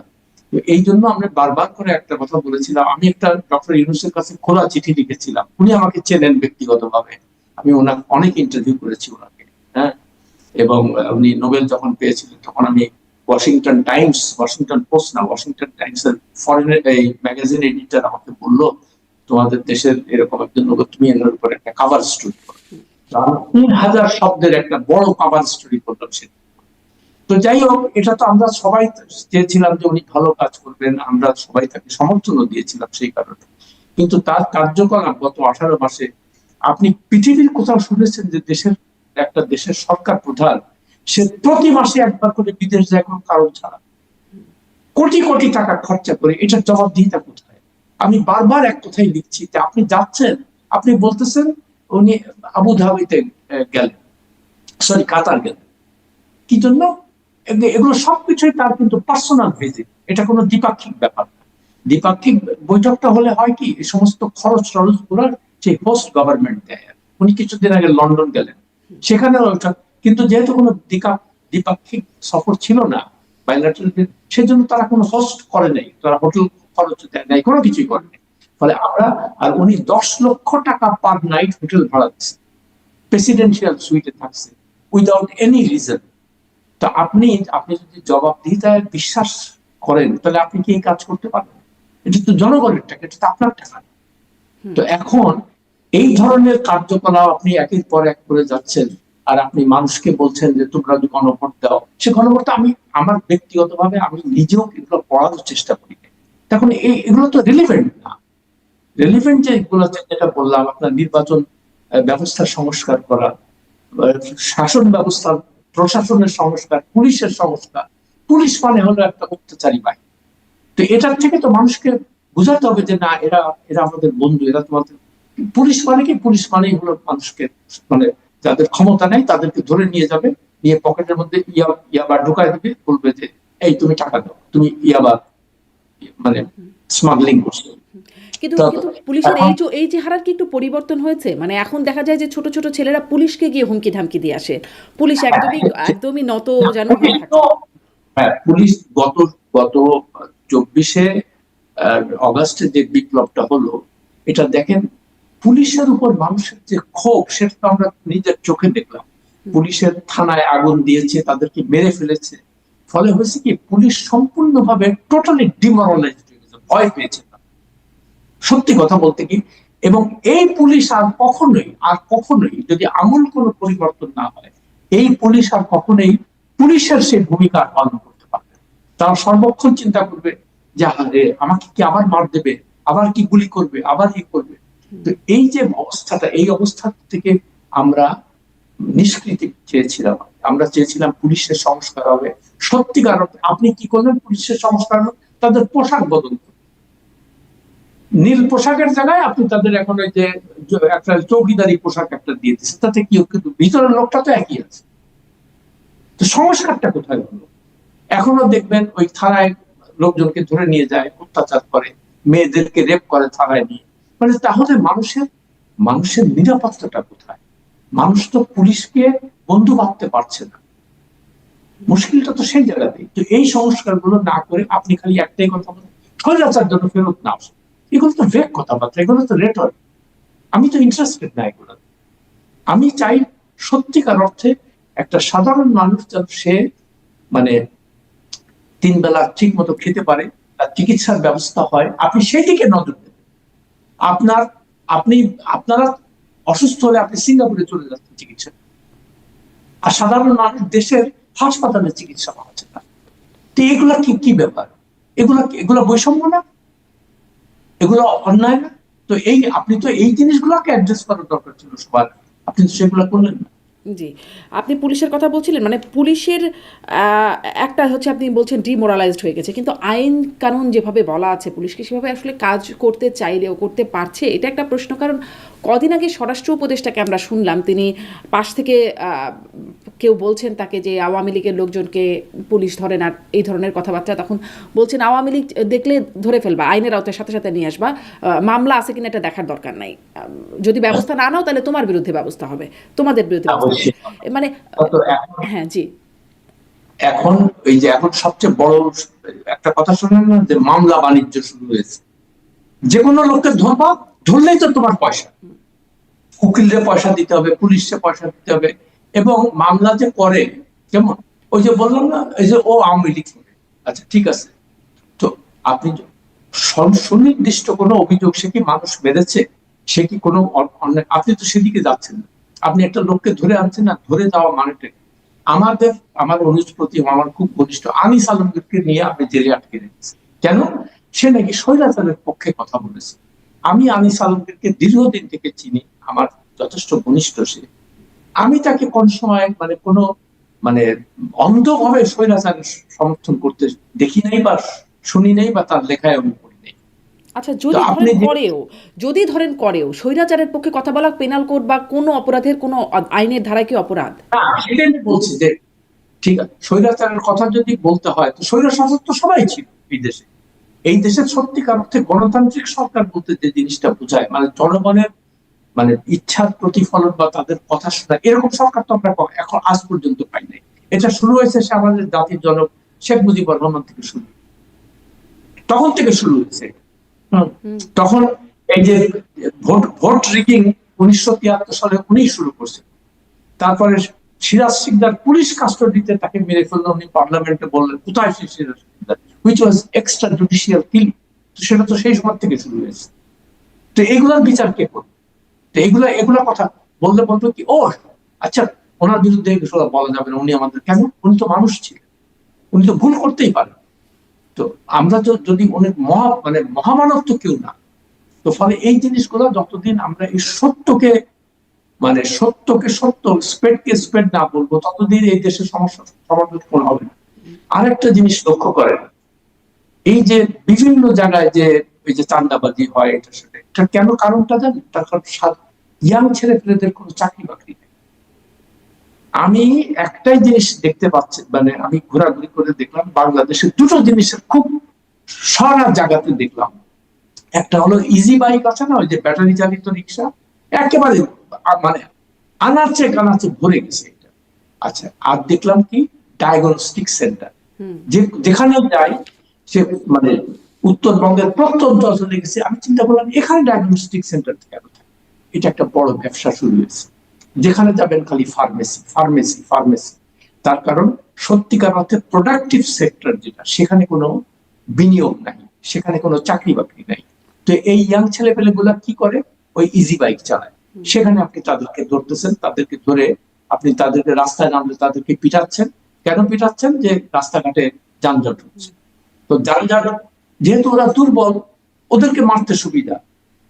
এই জন্য আমরা বারবার করে একটা কথা বলেছিলাম, আমি একটা ডক্টর ইউনূসের কাছে খোলা চিঠি লিখেছিলাম, উনি আমাকে চেনেন ব্যক্তিগতভাবে, আমি ওনার অনেক ইন্টারভিউ করেছি ওনাকে, হ্যাঁ। এবং উনি নোবেল যখন পেয়েছিলেন, তখন আমি ওয়াশিংটন পোস্ট না, ওয়াশিংটন টাইমস এর ফরেনের এই ম্যাগাজিন এডিটর আমাকে বললো, তোমাদের দেশের এরকম একজন লোক, তুমি এর উপর একটা কাভার স্টোরি করো। 3000 শব্দের একটা বড় কাভার স্টোরি করলাম সেটা। তো যাই হোক, এটা তো আমরা সবাই চেয়েছিলাম যে উনি ভালো কাজ করবেন, আমরা সবাই তাকে সমর্থনও দিয়েছিলাম সেই কারণে। কিন্তু তার কার্যকলাপ গত 18 মাসে, আপনি পৃথিবীর কোথাও শুনেছেন যে একটা দেশের সরকার প্রধান সে প্রতি মাসে একবার করে বিদেশ যায় কোনো কারণ ছাড়া, কোটি কোটি টাকা খরচা করে? এটার জবাবদিহিতা কোথায়? আমি বারবার এক কথাই লিখছি যে আপনি যাচ্ছেন, আপনি বলতেছেন উনি আবুধাবিতে গেলেন, কাতার গেলেন, কি জন্য? এগুলো সবকিছুই তার কিন্তু পার্সোনাল ভিজিট, এটা কোনো দ্বিপাক্ষিক ব্যাপার না। দ্বিপাক্ষিক বৈঠকটা হলে হয় কি, এই সমস্ত খরচ টরচ গুলার সেই হোস্ট গভর্নমেন্ট দেয়। উনি কিছুদিন আগে লন্ডন গেলেন, সেখানে ওইটা, কিন্তু যেহেতু কোনো দ্বিপাক্ষিক সফর ছিল না, বাইলাটারাল, সেজন্য তারা কোনো হোস্ট করে নাই, তারা হোটেল খরচ দেয় নাই, কোনো কিছুই করে নাই। ফলে আর উনি 10 লক্ষ টাকা পার নাইট হোটেল ভাড়া দিচ্ছে, প্রেসিডেন্সিয়াল সুইটে থাকছে উইদাউট এনি রিজন। তো আপনি যদি জবাবদিহিতায় বিশ্বাস করেন, তাহলে আপনি কি এই কাজ করতে পারবেন? এটা তো জনগণের টাকা, এটা তো আপনার টাকা। তো এখন এই ধরনের কার্যকলাপ আপনি একের পর এক করে যাচ্ছেন, আর আপনি মানুষকে বলছেন যে তোমরা গণভোট দাও। সে গণভোট আমার ব্যক্তিগতভাবে আমি নিজেও এগুলো পড়ার চেষ্টা করি। তখন এগুলো তো রিলেভেন্ট না। রিলেভেন্ট যে এগুলো, যেটা বললাম, আপনার নির্বাচন ব্যবস্থার সংস্কার করা, শাসন ব্যবস্থার প্রশাসনের সংস্কার, পুলিশের সংস্কার। পুলিশ মানে হলো একটা অত্যাচারী বাহিনী। তো এটার থেকে তো মানুষকে বোঝাতে হবে যে না, এরা আমাদের বন্ধু, এরা তোমাদের। পুলিশ মানে কি? পুলিশ মানেই হলো মানুষকে, মানে যাদের ক্ষমতা নেই তাদেরকে ধরে নিয়ে যাবে, নিয়ে পকেটের মধ্যে ইয়াবা ঢুকায় দিবে, বলবে যে এই তুমি টাকা দাও, তুমি ইয়াবা মানে স্মাগলিং করছো। কিন্তু পুলিশের এই চেহারার কি একটু পরিবর্তন হয়েছে? মানে এখন দেখা যায় যে ছোট ছোট ছেলেরা পুলিশকে গিয়ে হুমকি ধামকি দিয়ে আসে, পুলিশ একদমই নত যেন হয়ে থাকে। হ্যাঁ, পুলিশ গত 24শে অগাস্টে যে বিপ্লবটা হলো, এটা দেখেন, পুলিশের উপর মানুষের যে ক্ষোভ, সেটা তো আমরা নিজের চোখে দেখলাম। পুলিশের থানায় আগুন দিয়েছে, তাদেরকে মেরে ফেলেছে। ফলে হয়েছে কি, পুলিশ সম্পূর্ণভাবে টোটালি ডিমোরালাইজড হয়ে গেছে, ভয় পেয়েছে সত্যি কথা বলতে কি। এবং এই পুলিশ আর কখনোই যদি আমূল কোনো পরিবর্তন না হয়, এই পুলিশ আর কখনোই পুলিশের সেই ভূমিকা পালন করতে পারবে। তারা সর্বক্ষণ চিন্তা করবে যে আমাকে কি আবার মার দেবে, আবার কি গুলি করবে, আবার কি করবে। তো এই যে অবস্থাটা, এই অবস্থা থেকে আমরা নিষ্কৃতি চেয়েছিলাম। আমরা চেয়েছিলাম পুলিশের সংস্কার হবে সত্যিকার। আপনি কি করলেন? পুলিশের সংস্কার, তাদের পোশাক বদল, নীল পোশাকের জায়গায় আপনি তাদের এখন ওই যে একটা চৌকিদারি পোশাক একটা দিয়ে দিচ্ছে, তাতে কি, কিন্তু ভিতরের লোকটা তো একই আছে। তো সংস্কারটা কোথায় হলো? এখনো দেখবেন ওই থানায় লোকজনকে ধরে নিয়ে যায়, অত্যাচার করে, মেয়েদেরকে রেপ করে থানায় নিয়ে। মানে তাহলে মানুষের নিরাপত্তাটা কোথায়? মানুষ তো পুলিশকে বন্ধু ভাবতে পারছে না। মুশকিলটা তো সেই জায়গাতেই। তো এই সংস্কারগুলো না করে আপনি খালি একটাই কথা বলেন, স্বৈরাচার জন্য ফেরত না আসে। এগুলো তো ভেগ কথাবার্তা, এগুলো তো রেটর। আমি তো ইন্টারেস্টেড না এগুলো। আমি চাই সত্যিকার অর্থে একটা সাধারণ মানুষ যেন সে মানে 3 বেলা ঠিক মতো খেতে পারে, তার চিকিৎসার ব্যবস্থা হয়, আপনি সেই দিকে নজর দেবেন। আপনার আপনি আপনারা অসুস্থ হলে আপনি সিঙ্গাপুরে চলে যাচ্ছেন চিকিৎসা, আর সাধারণ মানুষ দেশের হাসপাতালে চিকিৎসা পাচ্ছে না। তো এগুলা কি কি ব্যাপার? এগুলা বৈষম্য না? এগুলো অন্যায় না? তো আপনি তো এই জিনিসগুলোকে অ্যাড্রেস করার দরকার ছিল সবার, আপনি তো সেগুলো করলেন না। জি, আপনি পুলিশের কথা বলছিলেন, মানে পুলিশের একটা হচ্ছে আপনি বলছেন ডিমোরালাইজড হয়ে গেছে, কিন্তু আইন কানুন যেভাবে বলা আছে পুলিশকে সেভাবে আসলে কাজ করতে চাইলেও করতে পারছে, এটা একটা প্রশ্ন। কারণ কদিন আগে স্বরাষ্ট্র উপদেষ্টাকে আমরা শুনলাম, তিনি পাশ থেকে কেউ বলছেন তাকে যে আওয়ামী লীগের লোকজনকে পুলিশ ধরে না, এই ধরনের কথাবার্তা। তখন বলছেন আওয়ামী লীগ দেখলে ধরে ফেলবা, আইনের আওতায় সাথে সাথে নিয়ে আসবা, মামলা আছে কিনা এটা দেখার দরকার নাই, যদি ব্যবস্থা না নাও তাহলে তোমার বিরুদ্ধে ব্যবস্থা হবে, তোমাদের বিরুদ্ধে ব্যবস্থা হবে। অবশ্যই। মানে তো এখন হ্যাঁ, জি, এখন এই যে এখন সবচেয়ে বড় একটা কথা শুনেন না, যে মামলা বাণিজ্য শুরু হয়েছে। যে কোনো লোককে ধরবা, ধরলেই তো তোমার পয়সা, উকিলরে পয়সা দিতে হবে, পুলিশে পয়সা দিতে হবে। এবং মামলা যে করে, যেমন ওই যে বললাম না, এই যে ও আওয়ামী লীগ করে, আচ্ছা ঠিক আছে, তো আপনি সুনির্দিষ্ট কোনো অভিযোগ, সে কি মানুষ মেরেছে, সে কি কোনো অন্যায়, আপনি তো সেদিকে যাচ্ছেন না। আপনি একটা লোককে ধরে আনছেন না, ধরে যাওয়া মানেটা কি? আমার অনুজ প্রতিম, আমার খুব ঘনিষ্ঠ আনিস আলমগীরকে নিয়ে আপনি জেলে আটকে রেখেছেন কেন? সে নাকি স্বৈরাচারের পক্ষে কথা বলেছে। আমি আনিস আলমগীরকে দীর্ঘদিন থেকে চিনি, আমার যথেষ্ট ঘনিষ্ঠ সে। আমি তাকে কোন সময় কোনো মানে অন্ধভাবে স্বৈরাচারের সমর্থন করতে দেখি নাই, বা শুনি নাই, বা তার লেখায় আমি পড়ি নাই। আচ্ছা, তো যদি আপনি ধরেন করেও, যদি ধরেন করেও স্বৈরাচারের পক্ষে কথা বলা পেনাল কোড বা কোনো অপরাধের কোনো আইনের ধারায় কি অপরাধ? সেটাই আমি বলছি যে ঠিক আছে, স্বৈরাচারের কথা যদি বলতে হয়, তো স্বৈরশাসক তো সবাই ছিল এই দেশে। এই দেশের সত্যিকার অর্থে গণতান্ত্রিক সরকার বলতে যে জিনিসটা বোঝায়, জনগণের ইচ্ছার প্রতিফলন বা তাদের কথা শোনা, এরকম সরকার তো আমরা এখন আজ পর্যন্ত পাই নাই। এটা শুরু হয়েছে সে আমাদের জাতির জনক শেখ মুজিবুর রহমান থেকে শুরু, তখন থেকে শুরু হয়েছে। হুম। তখন এই যে ভোট ভোট রিগিং 1973 সালে উনি শুরু করছেন। তারপরে সিরাজ সিকদার পুলিশ কাস্টডিতে তাকে মেরে ফেললো, উনি পার্লামেন্টে বললেন কোথায় সে Siraj Sikdar, which was extra judicial killing. তো সেটা তো সেই সময় থেকে শুরু হয়েছে। তো এগুলোর বিচার কে করবে? তো এগুলা কথা বললে বলবো কি, ও আচ্ছা, ওনার বিরুদ্ধে এগুলো বলা যাবে না, উনি আমাদের কেন, উনি তো মানুষ ছিলেন, উনি তো ভুল করতেই পারেন। তো আমরা তো যদি অনেক মহামানব তো কেউ না। তো ফলে এই জিনিসগুলো যতদিন আমরা এই সত্যকে সত্য, স্পেডকে স্পেড না বলবো, ততদিন এই দেশের সমস্যা সমাধান কোনো হবে না। আরেকটা জিনিস লক্ষ্য করেন, এই যে বিভিন্ন জায়গায় যে এই যে চাঁদাবাজি হয়, এটা সেটা, এটা কেন কারণটা জানেন? তার কারণ ইয়াং ছেলে পেলেদের কোনো চাকরি বাকরি নেই। আমি একটাই জিনিস দেখতে পাচ্ছি, আমি ঘোরাঘুরি করে দেখলাম বাংলাদেশে দুটো জিনিসের খুব সারা জায়গাতে দেখলাম। একটা হলো ইজি বাইক আছে না, ওই যে ব্যাটারি চালিত রিক্সা, একেবারে মানে আনাচে কানাচে ভরে গেছে এটা। আচ্ছা, আর দেখলাম কি ডায়াগনস্টিক সেন্টার, যেখানে যাই সে উত্তরবঙ্গের প্রত্যন্ত অঞ্চলে গেছে, আমি চিন্তা করলাম এখানে ডায়াগনস্টিক সেন্টার কেন থাকে? এটা একটা বড় ব্যবসা শুরু হয়েছে, যেখানে যাবেন খালি ফার্মেসি ফার্মেসি ফার্মেসি। তার কারণ সত্যিকার অর্থে প্রোডাক্টিভ সেক্টর যেটা, সেখানে কোনো বিনিয়োগ নাই, সেখানে কোনো চাকরি বাকরি নাই। তো এই ইয়াং ছেলে পেলে গুলা কি করে, ওই ইজি বাইক চালায়। সেখানে আপনি তাদেরকে ধরতেছেন, তাদেরকে ধরে আপনি তাদেরকে রাস্তায় নামলে তাদেরকে পিটাচ্ছেন। কেন পিটাচ্ছেন? যে রাস্তাঘাটে যানজট হচ্ছে। তো যানজট যেহেতু ওরা দুর্বল, ওদেরকে মারতে সুবিধা,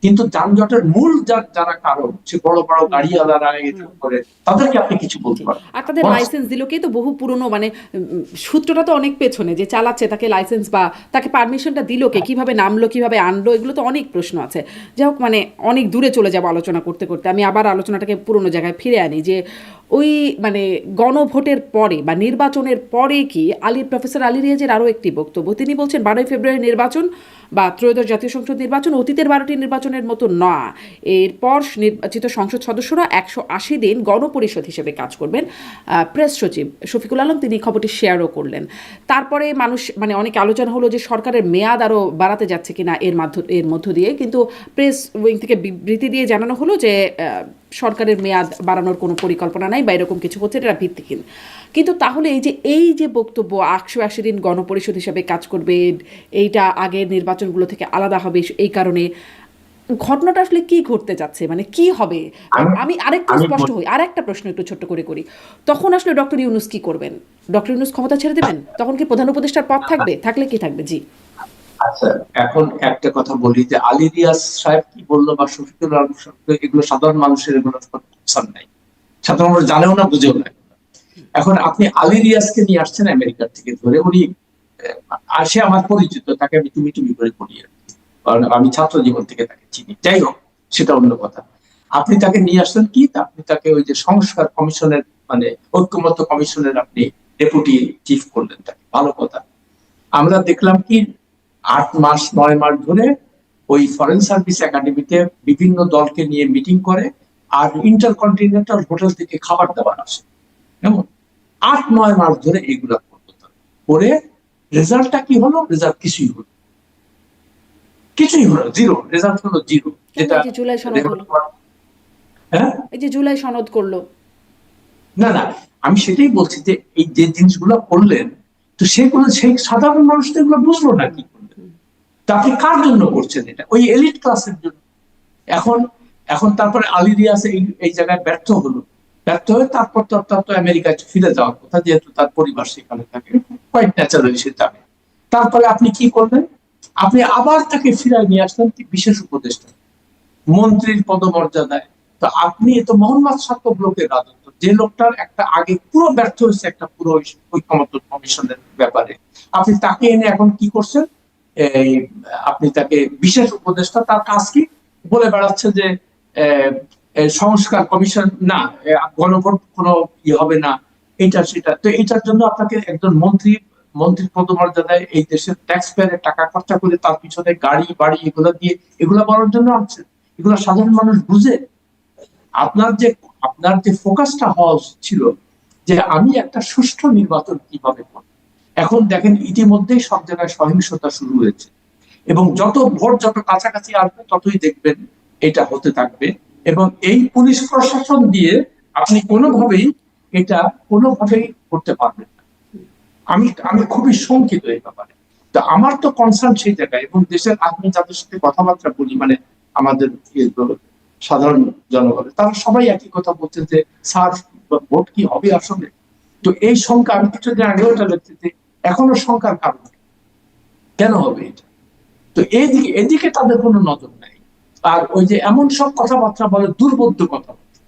কিন্তু যানজটের মূল যারা কারণ, সে বড় বড় গাড়িওয়ালারা করে, তাদেরকে আপনি কিছু বলতে পারেন। আর তাদের লাইসেন্স দিল কে? তো বহু পুরনো, সূত্রটা তো অনেক পেছনে, যে চালাচ্ছে তাকে লাইসেন্স বা তাকে পারমিশনটা দিল কে, কিভাবে নামলো, কিভাবে আনলো, এগুলো তো অনেক প্রশ্ন আছে। যাই হোক, অনেক দূরে চলে যাবো আলোচনা করতে করতে। আমি আবার আলোচনাটাকে পুরনো জায়গায় ফিরে আনি, যে ওই গণভোটের পরে বা নির্বাচনের পরে কি প্রফেসর আলী রিয়াজের আরও একটি বক্তব্য, তিনি বলছেন 12ই ফেব্রুয়ারি নির্বাচন, বা ত্রয়োদশ জাতীয় সংসদ নির্বাচন অতীতের 12টি নির্বাচনের মতো না। এরপর নির্বাচিত সংসদ সদস্যরা 180 দিন গণপরিষদ হিসেবে কাজ করবেন। প্রেস সচিব শফিকুল আলম তিনি খবরটি শেয়ারও করলেন। তারপরে মানুষ মানে অনেক আলোচনা হলো যে সরকারের মেয়াদ আরও বাড়াতে যাচ্ছে কিনা এর মধ্য দিয়ে, কিন্তু প্রেস উইং থেকে বিবৃতি দিয়ে জানানো হলো যে সরকারের মেয়াদ বাড়ানোর কোনো পরিকল্পনা নাই বা এরকম কিছু হচ্ছে, এটা ভিত্তিহীন। কিন্তু তাহলে এই যে বক্তব্য 180 দিন গণপরিষদ হিসেবে কাজ করবে, এইটা আগের নির্বাচনগুলো থেকে আলাদা হবে, এই কারণে ঘটনাটা আসলে কি ঘটতে যাচ্ছে, মানে কি হবে? আমি আরেকটু স্পষ্ট হই, আর একটা প্রশ্ন একটু ছোট্ট করে করি। তখন আসলে ডক্টর ইউনূস কি করবেন? ডক্টর ইউনূস ক্ষমতা ছেড়ে দেবেন? তখন কি প্রধান উপদেষ্টার পদ থাকবে? থাকলে কি থাকবে? জি আচ্ছা, এখন একটা কথা বলি যে আলী রিয়াজ সাহেব কি বললো বা শফিকুল আলম সাহেব, এগুলো সাধারণ মানুষের এগুলো কনসার্ন নাই, সাধারণ মানুষ জানেও না, বুঝেও না। এখন আপনি আলী রিয়াজকে নিয়ে আসছেন আমেরিকার থেকে ধরে, উনি সে আমার পরিচিত, তাকে আমি তুমি তুমি করে পড়ি আর কি। কারণ আমি ছাত্র জীবন থেকে তাকে চিনি। যাই হোক, সেটা অন্য কথা। আপনি তাকে নিয়ে আসলেন কি, আপনি তাকে ওই যে সংস্কার কমিশনের মানে ঐক্যমত্য কমিশনের আপনি ডেপুটি চিফ করলেন তাকে, ভালো কথা। আমরা দেখলাম কি 8 মাস 9 মাস ধরে ওই ফরেন সার্ভিস একাডেমিতে বিভিন্ন দলকে নিয়ে মিটিং করে, আর ইন্টারকন্টিনেন্টাল হোটেল থেকে খাবার দাবার আসে, কেমন 8 9 মাস ধরে এগুলা করতো। করে রেজাল্টটা কি হলো? রেজাল্ট কিছুই হলো জিরো, রেজাল্ট হলো জিরো। যেটা জুলাই সনদ হলো, হ্যাঁ, এই যে জুলাই সনদ করলো। না না, আমি সেটাই বলছি যে এই যে জিনিসগুলো করলেন, তো সেগুলো সেই সাধারণ মানুষ তো এগুলো বুঝলো না কি করলেন। তা আপনি কার জন্য করছেন এটা? ওই এলিট ক্লাসের জন্য। এখন এখন তারপরে আলী রিয়াজ এই জায়গায় ব্যর্থ হলো, ব্যর্থ হয়ে তারপর তার তো আমেরিকায় ফিরে যাওয়ার কথা, যেহেতু তার পরিবার সেখানে থাকে, কোয়াইট ন্যাচারালি সে যাবে। তারপরে আপনি কি করলেন? আপনি আবার তাকে ফিরায় নিয়ে আসলেন বিশেষ উপদেষ্টা, মন্ত্রীর পদমর্যাদায়। তো আপনি তো মোহাম্মদ সাক্ষ্য ব্লকের রাজত্ব, যে লোকটার একটা আগে পুরো ব্যর্থ হয়েছে একটা পুরো ঐকমত্য কমিশনের ব্যাপারে, আপনি তাকে এনে এখন কি করছেন? এই আপনি তাকে বিশেষ উপদেষ্টা, তার কাজ কি? বলে বেড়াচ্ছে যে সংস্কার কমিশন না, গণভোট কোনো হবে না, এটা সেটা। তো এটার জন্য আপনাকে একজন মন্ত্রীর পদমর্যাদায় এই দেশের ট্যাক্স পেয়ারের টাকা খরচা করে তার পিছনে গাড়ি বাড়ি এগুলো দিয়ে এগুলা বলার জন্য আনছেন? এগুলো সাধারণ মানুষ বুঝে? আপনার যে ফোকাসটা হওয়া ছিল যে আমি একটা সুষ্ঠু নির্বাচন কিভাবে করব। এখন দেখেন ইতিমধ্যেই সব জায়গায় সহিংসতা শুরু হয়েছে, এবং যত ভোট যত কাছাকাছি আসবে ততই দেখবেন এটা হতে থাকবে। এবং এই পুলিশ প্রশাসন দিয়ে আপনি কোনোভাবেই করতে পারবেন না। আমি খুবই শঙ্কিত এই ব্যাপারে। তো আমার তো কনসার্ন সেই জায়গায়, এবং দেশের আমি যাদের সাথে কথাবার্তা বলি, মানে আমাদের সাধারণ জনগণের, তারা সবাই একই কথা বলছে যে স্যার, ভোট কি হবে আসলে? তো এই শঙ্কা, আমি কিছুদিন আগেও এটা লিখছি যে এখনো শঙ্কার কারণ কেন হবে এটা। তো এদিকে তাদের কোনো নজর নাই। আর ওই যে এমন সব কথাবার্তা বলে, দুর্বোধ্য কথাবার্তা,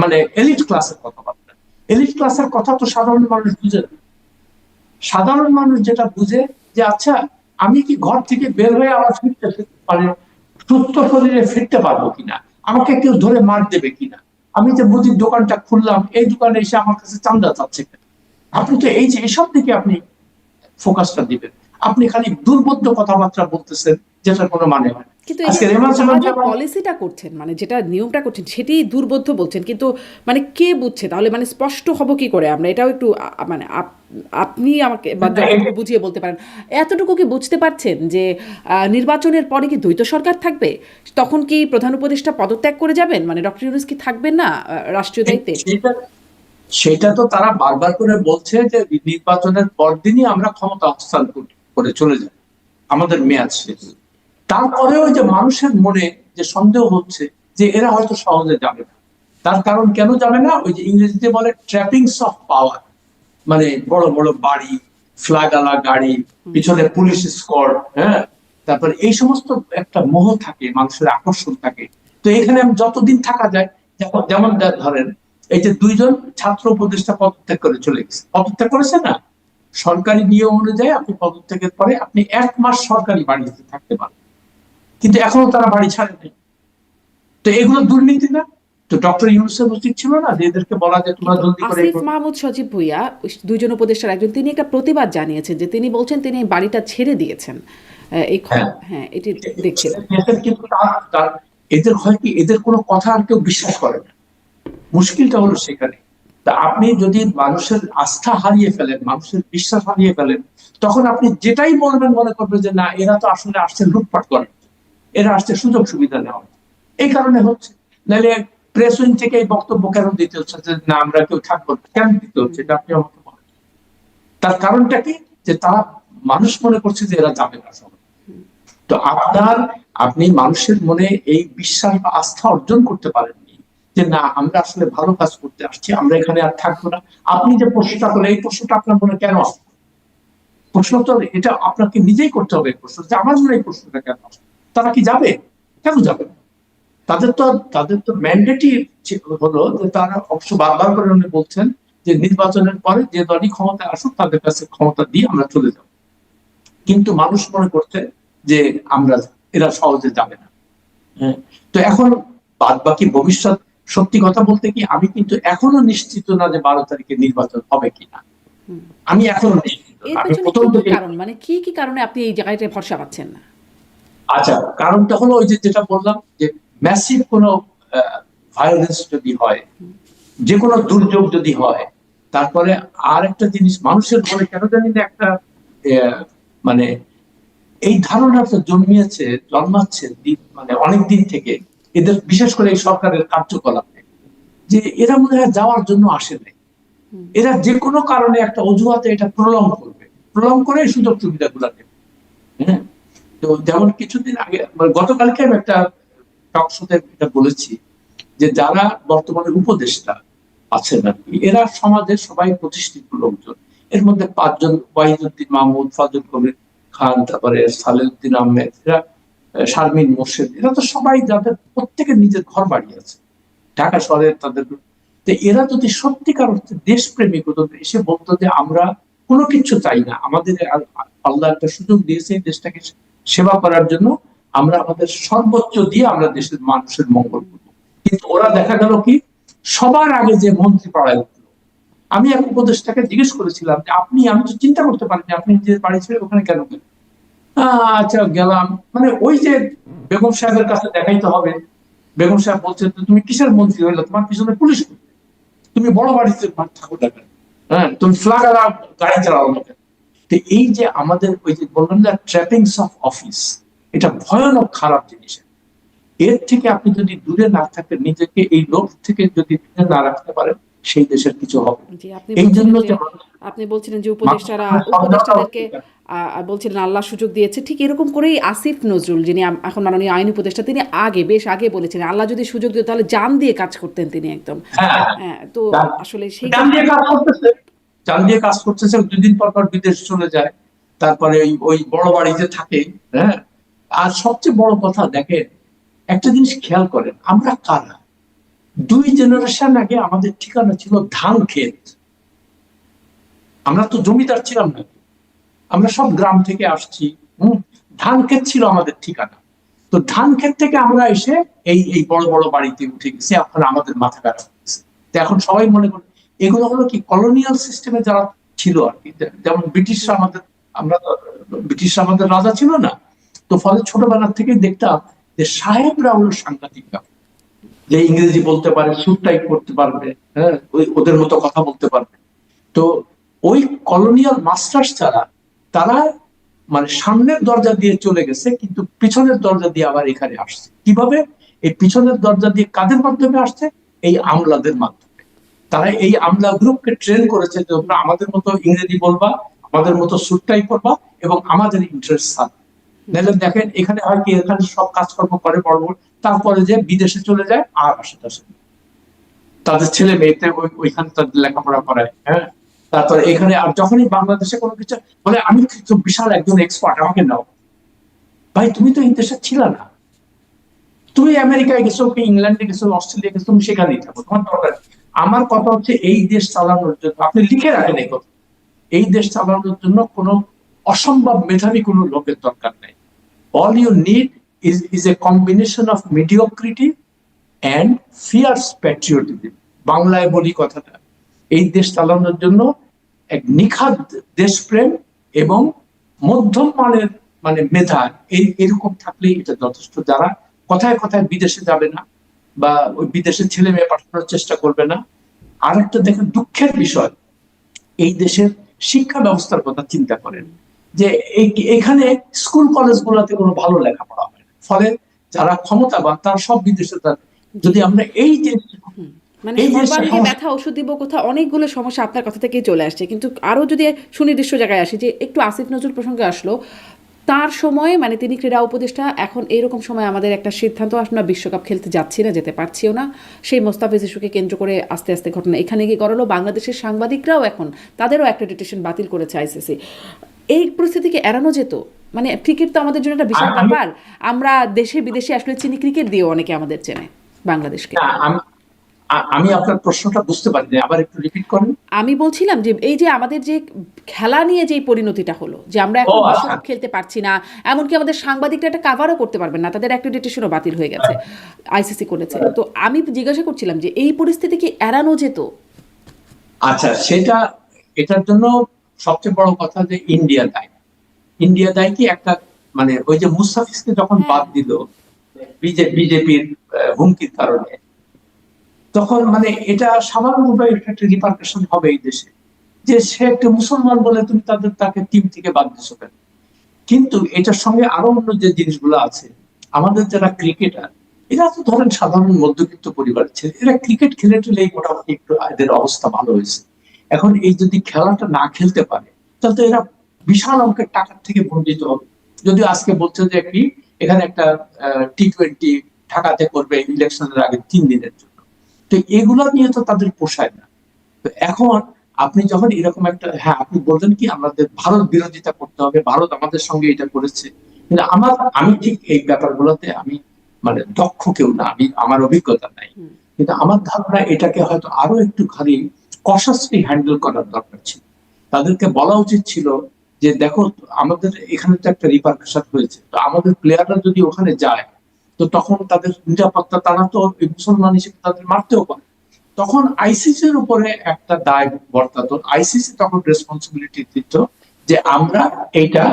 মানে এলিট ক্লাসের কথাবার্তা। এলিট ক্লাসের কথা তো সাধারণ মানুষ বুঝে না। সাধারণ মানুষ যেটা বুঝে যে আচ্ছা, আমি কি ঘর থেকে বের হয়ে আবার মানে সুস্থ শরীরে ফিরতে পারবো কিনা, আমাকে কেউ ধরে মার দেবে কিনা, আমি যে মুদির দোকানটা খুললাম এই দোকানে এসে আমার কাছে চাঁদা চাচ্ছে। আপনি তো এই যে এসব দিকে আপনি ফোকাসটা দিবেন। আপনি খালি দুর্বোধ্য কথাবার্তা বলতেছেন, যেটা কোনো মানে হয় না। কিন্তু এই যে পলিসিটা করছেন, মানে যেটা নিয়মটা করছেন সেটি দুর্বোধ্য বলছেন, কিন্তু মানে কে বুঝছে তাহলে? মানে স্পষ্ট হব কি করে আমরা? এটাও একটু মানে আপনি আমাকে যতটুকু বুঝিয়ে বলতে পারেন, এতটুকু কি বুঝতে পারছেন যে নির্বাচনের পরে কি দ্বৈত সরকার থাকবে? তখন কি প্রধান উপদেষ্টা পদত্যাগ করে যাবেন? মানে ডক্টর ইউনূস কি থাকবেন না রাষ্ট্রীয় দায়িত্বে? সেটা তো তারা বারবার করে বলছে যে নির্বাচনের পরদিনই আমরা ক্ষমতা হস্তান্তর করে চলে যাব, আমাদের মেয়াদ শেষ। তারপরেও যে মানুষের মনে যে সন্দেহ হচ্ছে যে এরা হয়তো সহজে যাবে না। তার কারণ কেন যাবে না? ওই যে ইংরেজিতে বলে ট্র্যাপিংস অফ পাওয়ার, মানে বড় বড় বাড়ি, ফ্ল্যাগালা গাড়ি, পিছনে পুলিশ স্কোয়াড, হ্যাঁ, তারপরে এই সমস্ত একটা মোহ থাকে, মানুষের আকর্ষণ থাকে। তো এখানে যতদিন থাকা যায়, যেমন ধরেন এই যে 2জন ছাত্র উপদেষ্টা পদত্যাগ করে চলে গেছে, পদত্যাগ করেছে না, সরকারি নিয়ম অনুযায়ী আপনি পদত্যাগের পরে আপনি 1 মাস সরকারি বাড়িতে থাকতে পারেন, কিন্তু এখনো তারা বাড়ি ছাড়েনি। তো এগুলো দুর্নীতি না? তো ডক্টর ইউনূসের উচিত ছিল না যে এদেরকে বলা যে তোমরা জলদি করে? আসিফ মাহমুদ সজীব ভুইয়া 2জন উপদেষ্টার একজন, তিনি একটা প্রতিবাদ জানিয়েছেন, যে তিনি বলছেন তিনি বাড়িটা ছেড়ে দিয়েছেন। হ্যাঁ এটি দেখছিলাম। এদের কিন্তু এদের হয় কি, এদের কোনো কথা আর কেউ বিশ্বাস করে না। মুশকিলটা হলো সেখানে। তা আপনি যদি মানুষের আস্থা হারিয়ে ফেলেন, মানুষের বিশ্বাস হারিয়ে ফেলেন, তখন আপনি যেটাই বলবেন মনে করবে যে না, এরা তো আসলে আসছে লুটপাট করার, এরা আসছে সুযোগ সুবিধা নেওয়া। এই কারণে হচ্ছে। নাহলে প্রেস উইং থেকে এই বক্তব্য কেন দিতে হচ্ছে যে না আমরা কেউ থাকবো না? কেন দিতে হচ্ছে এটা আপনি আমাকে বলেন। তার কারণটা কি? যে তারা, মানুষ মনে করছে যে এরা যাবে না সবাই। তো আপনি মানুষের মনে এই বিশ্বাস বা আস্থা অর্জন করতে পারেননি যে না আমরা আসলে ভালো কাজ করতে আসছি, আমরা এখানে আর থাকবো না। আপনি যে প্রশ্নটা করলেন, এই প্রশ্নটা আপনার মনে কেন আসবে? প্রশ্ন তো এটা আপনাকে নিজেই করতে হবে। প্রশ্ন যে আমার মনে এই প্রশ্নটা কেন আসবে? তারা কি যাবে? কেন যাবে না? তাদের তো ম্যান্ডেটই হলো যে তারা অবশ্য বারবার করে উনি বলছেন যে নির্বাচনের পরে যে দলই ক্ষমতায় আসুক তাদের কাছে ক্ষমতা দিয়ে আমরা চলে যাব। কিন্তু মানুষ মনে করছে যে আমরা, এরা সহজে যাবে না। হ্যাঁ, তো এখন বাদ বাকি ভবিষ্যৎ, সত্যি কথা বলতে কি আমি কিন্তু এখনো নিশ্চিত না যে 12 তারিখে নির্বাচন হবে কিনা। আমি এখনো নিশ্চিত না। এর আমি পেছনে প্রথম কি থেকে, কারণ, মানে কি কারণে আপনি এই জায়গাটায় ভরসা পাচ্ছেন না? আচ্ছা, কারণটা হলো ওই যে যেটা বললাম যে ম্যাসিভ কোনো ভায়োলেন্স যদি হয়, যে কোনো দুর্যোগ যদি হয়, তারপরে আর একটা জিনিস মানুষের মনে কেন জানি না একটা মানে এই ধারণাটা জন্মাচ্ছে মানে অনেক দিন থেকে, এদের বিশেষ করে এই সরকারের কার্যকলাপে, যে এরা মনে হয় যাওয়ার জন্য আসে নাই। এরা যে কোনো কারণে একটা অজুহাতে এটা প্রলং করবে, প্রলং করে সুযোগ সুবিধা গুলা নেবে। হ্যাঁ, তো যেমন কিছুদিন আগে, মানে গতকালকে আমি একটা টক শোতে এটা বলেছি যে যারা বর্তমানে উপদেষ্টা আছেন আর কি, এরা সমাজের সবাই প্রতিষ্ঠিত লোকজন। এর মধ্যে 5 জন, ওয়াহিদুদ্দিন মাহমুদ, ফজল কবির খান, তারপরে সালেউদ্দিন আহমেদ, এরা শারমিন মোর্শেদ, এরা তো সবাই যাদের প্রত্যেকের নিজের ঘর বাড়ি আছে ঢাকা শহরে তাদের। তো এরা যদি সত্যিকার অর্থে দেশপ্রেমিক হতো, এসে বলতো যে আমরা কোনো কিছু চাই না, আমাদের আল্লাহ একটা সুযোগ দিয়েছে দেশটাকে সেবা করার জন্য, আমরা আমাদের সর্বোচ্চ দিয়ে আমরা দেশের মানুষের মঙ্গল করবো। কিন্তু ওরা দেখা গেল কি, সবার আগে যে মন্ত্রী পাড়ায় উঠলো। আমি এক উপদেষ্টাকে জিজ্ঞেস করেছিলাম যে আমি তো চিন্তা করতে পারি যে আপনি নিজের বাড়ি ছেড়ে ওখানে কেন গেলেন? আচ্ছা গেলাম, মানে ওই যে বেগম সাহেবের কাছে দেখাইতে হবে। বেগম সাহেব বলছেন তুমি কিসের মন্ত্রী হইলো, তোমার পিছনে পুলিশ, তুমি বড় বাড়িতে থাকো না কেন? হ্যাঁ, তুমি ফ্লাগারা গাড়ি চালাও না কেন? তো এই যে আমাদের ওই যে বললাম না ট্র্যাপিংস অফ অফিস, এটা ভয়ানক খারাপ জিনিস। এর থেকে আপনি যদি দূরে না থাকেন, নিজেকে এই লোভ থেকে যদি দূরে না রাখতে পারেন, সেই দেশের কিছু হবে। জি, এই জন্য যে আপনি বলছিলেন যে উপদেষ্টাদেরকে বলছিলেন আল্লাহ সুযোগ দিয়েছে, ঠিক এরকম করেই আসিফ নজরুল, যিনি এখন মাননীয় আইন উপদেষ্টা, তিনি বেশ আগে বলেছিলেন আল্লাহ যদি সুযোগ দিত তাহলে জান দিয়ে কাজ করতেন তিনি একদম। হ্যাঁ, তো আসলে সেই জান দিয়ে কাজ করতেছে, জান দিয়ে কাজ করতেছে, 2 দিন পর পর বিদেশ চলে যায়, তারপরে ওই বড় বাড়িতে থাকে। হ্যাঁ, আর সবচেয়ে বড় কথা দেখেন, একটা জিনিস খেয়াল করেন, আমরা কারা? 2 জেনারেশন আগে আমাদের ঠিকানা ছিল ধান ক্ষেত। আমরা তো জমিদার ছিলাম না, আমরা সব গ্রাম থেকে আসছি। ধান ক্ষেত ছিল আমাদের ঠিকানা। তো ধান ক্ষেত থেকে আমরা এসে এই এই বড় বড় বাড়িতে উঠে গেছি, এখন আমাদের মাথা খারাপ হয়েছে। তো এখন সবাই মনে করে এগুলো হলো কি কলোনিয়াল সিস্টেমে যারা ছিল আর কি, যেমন ব্রিটিশরা আমাদের, ব্রিটিশরা আমাদের রাজা ছিল না। তো ফলে ছোটবেলার থেকে দেখতাম যে সাহেবরা হলো সাংঘাতিক ব্যাপার, যে ইংরেজি বলতে পারে, সুট টাইপ করতে পারবে, হ্যাঁ, ওদের মতো কথা বলতে পারবে। তো ওই কলোনিয়াল মাস্টার্স যারা, তারা মানে সামনের দরজা দিয়ে চলে গেছে, কিন্তু পিছনের দরজা দিয়ে আবার এখানে আসছে। কিভাবে? এই পিছনের দরজা দিয়ে কাদের মাধ্যমে আসছে? এই আমলাদের মাধ্যমে। তারা এই আমলা গ্রুপকে ট্রেন করেছে যে তোমরা আমাদের মতো ইংরেজি বলবা, আমাদের মতো সুটটাই করবা, এবং আমাদের ইন্টারেস্ট থাকবে। নাহলে দেখেন এখানে হয় কি, এখানে সব কাজকর্ম করে বড় বড়, তারপরে যে বিদেশে চলে যায় আর আসে তাদের ছেলে মেয়েতে ওইখানে তাদের লেখাপড়া করায়। হ্যাঁ, তারপরে এখানে আর যখনই বাংলাদেশে কোনো কিছু বলে আমি তো বিশাল একজন এক্সপার্ট, আমাকে নাও। ভাই তুমি তো এই দেশে ছিল না, তুমি আমেরিকায় গেছো কি ইংল্যান্ডে গেছো, অস্ট্রেলিয়া গেছো, তুমি সেখানেই থাকো, তোমার দরকার। আমার কথা হচ্ছে এই দেশ চালানোর জন্য আপনি লিখে রাখেন এই কথা, এই দেশ চালানোর জন্য কোনো অসম্ভব মেধাবী কোনো লোকের দরকার নেই। All you need is a combination of mediocrity and fierce patriotism. বাংলায় বলি কথাটা, এই দেশ চালানোর জন্য এক নিখাদ দেশপ্রেম এবং মধ্যম মানের মানে মেধা এরকম থাকলেই এটা যথেষ্ট। যারা কথায় কথায় বিদেশে যাবে না বা ওই বিদেশে ছেলে মেয়ে পাঠানোর চেষ্টা করবে না। আর একটা দেখেন দুঃখের বিষয়, এই দেশের শিক্ষা ব্যবস্থার কথা চিন্তা করেন যে এখানে স্কুল কলেজ গুলাতে কোনো ভালো লেখাপড়া হয় না, ফলে যারা ক্ষমতাবান তারা সব বিদেশে যাবে। যদি আমরা এই যে মানে এই যে সর্বাঙ্গে ব্যথা ওষুধ দিব কোথাও, অনেকগুলো সমস্যা আপনার কথা থেকেই চলে আসছে। কিন্তু আরো যদি সুনির্দিষ্ট জায়গায় আসি, যে একটু আসিফ নজরুল প্রসঙ্গে আসলো, তার সময়ে মানে তিনি ক্রীড়া উপদেষ্টা, এখন এরকম সময় আমাদের একটা সিদ্ধান্ত আমরা বিশ্বকাপ খেলতে যাচ্ছি না, যেতে পারছিও না, সেই মোস্তাফিজ ইস্যুকে কেন্দ্র করে আস্তে আস্তে ঘটনা এখানে গিয়ে গড়ালো। বাংলাদেশের সাংবাদিকরাও এখন তাদেরও অ্যাক্রেডিটেশন বাতিল করেছে আইসিসি। এই পরিস্থিতিকে এড়ানো যেত। মানে ক্রিকেট তো আমাদের জন্য একটা বিশাল ব্যাপার। আমরা দেশে বিদেশে আসলে চিনি ক্রিকেট দিয়েও, অনেকে আমাদের চেনে বাংলাদেশকে। আমি আপনার প্রশ্নটা বুঝতে পারিনি, আবার একটু রিপিট করেন। আমি বলছিলাম যে এই যে আমাদের যে খেলা নিয়ে যে পরিণতিটা হলো, যে আমরা এখন বিশ্বকাপ খেলতে পারছি না, এমনকি আমাদের সাংবাদিকরা একটা কাভারও করতে পারবেন না, তাদের অ্যাক্রেডিটেশনও বাতিল হয়ে গেছে, আইসিসি করেছে। তো আমি জিজ্ঞাসা করছিলাম যে এই পরিস্থিতি কি এড়ানো যেত? আচ্ছা, এটার জন্য সবচেয়ে বড় কথা যে ইন্ডিয়া দায়ী। ইন্ডিয়া দায়ী কি একটা, মানে ওই যে মুস্তাফিজকে যখন বাদ দিল বিজেপির হুমকির কারণে, তখন মানে এটা স্বাভাবিকভাবে একটা রিপারকাশন হবে এই দেশে, যে সে একটা মুসলমান বলে তুমি তাকে টিম থেকে বাদ দিছো কেন। কিন্তু এটার সঙ্গে আরো অন্য যে জিনিসগুলো আছে, আমাদের যারা ক্রিকেটার, এরা তো ধরেন সাধারণ মধ্যবিত্ত পরিবারের ছেলে, এরা ক্রিকেট খেলে টেলেই মোটামুটি একটু এদের অবস্থা ভালো হয়েছে। এখন এই যদি খেলাটা না খেলতে পারে, তাহলে তো এরা বিশাল অঙ্কের টাকার থেকে বঞ্চিত হবে। যদিও আজকে বলছে যে কি এখানে একটা T20 ঢাকাতে করবে ইলেকশনের আগে 3 দিনের জন্য, তো এগুলো নিয়ে তো তাদের পোষায় না। তো এখন আপনি যখন এরকম একটা, হ্যাঁ আপনি বললেন কি আমাদের ভারত বিরোধিতা করতে হবে, ভারত আমাদের সঙ্গে এটা করেছে, কিন্তু আমি ঠিক এই ব্যাপারগুলোতে আমি মানে দক্ষ কেউ না, আমার অভিজ্ঞতা নাই। কিন্তু আমার ধারণা এটাকে হয়তো আরো একটুখানি কশাসলি হ্যান্ডেল করার দরকার ছিল। তাদেরকে বলা উচিত ছিল যে দেখো আমাদের এখানে তো একটা রিপারকাশন হয়েছে, তো আমাদের প্লেয়াররা যদি ওখানে যায়, তো তখন তাদের নিরাপত্তা, তারা তো মুসলমান হিসেবে তাদের মারতেও পারে। তখন আইসিসির উপরে একটা দায় বর্তাতো, আইসিসি তখন রেসপন্সিবিলিটি দিত যে আমরা এইটা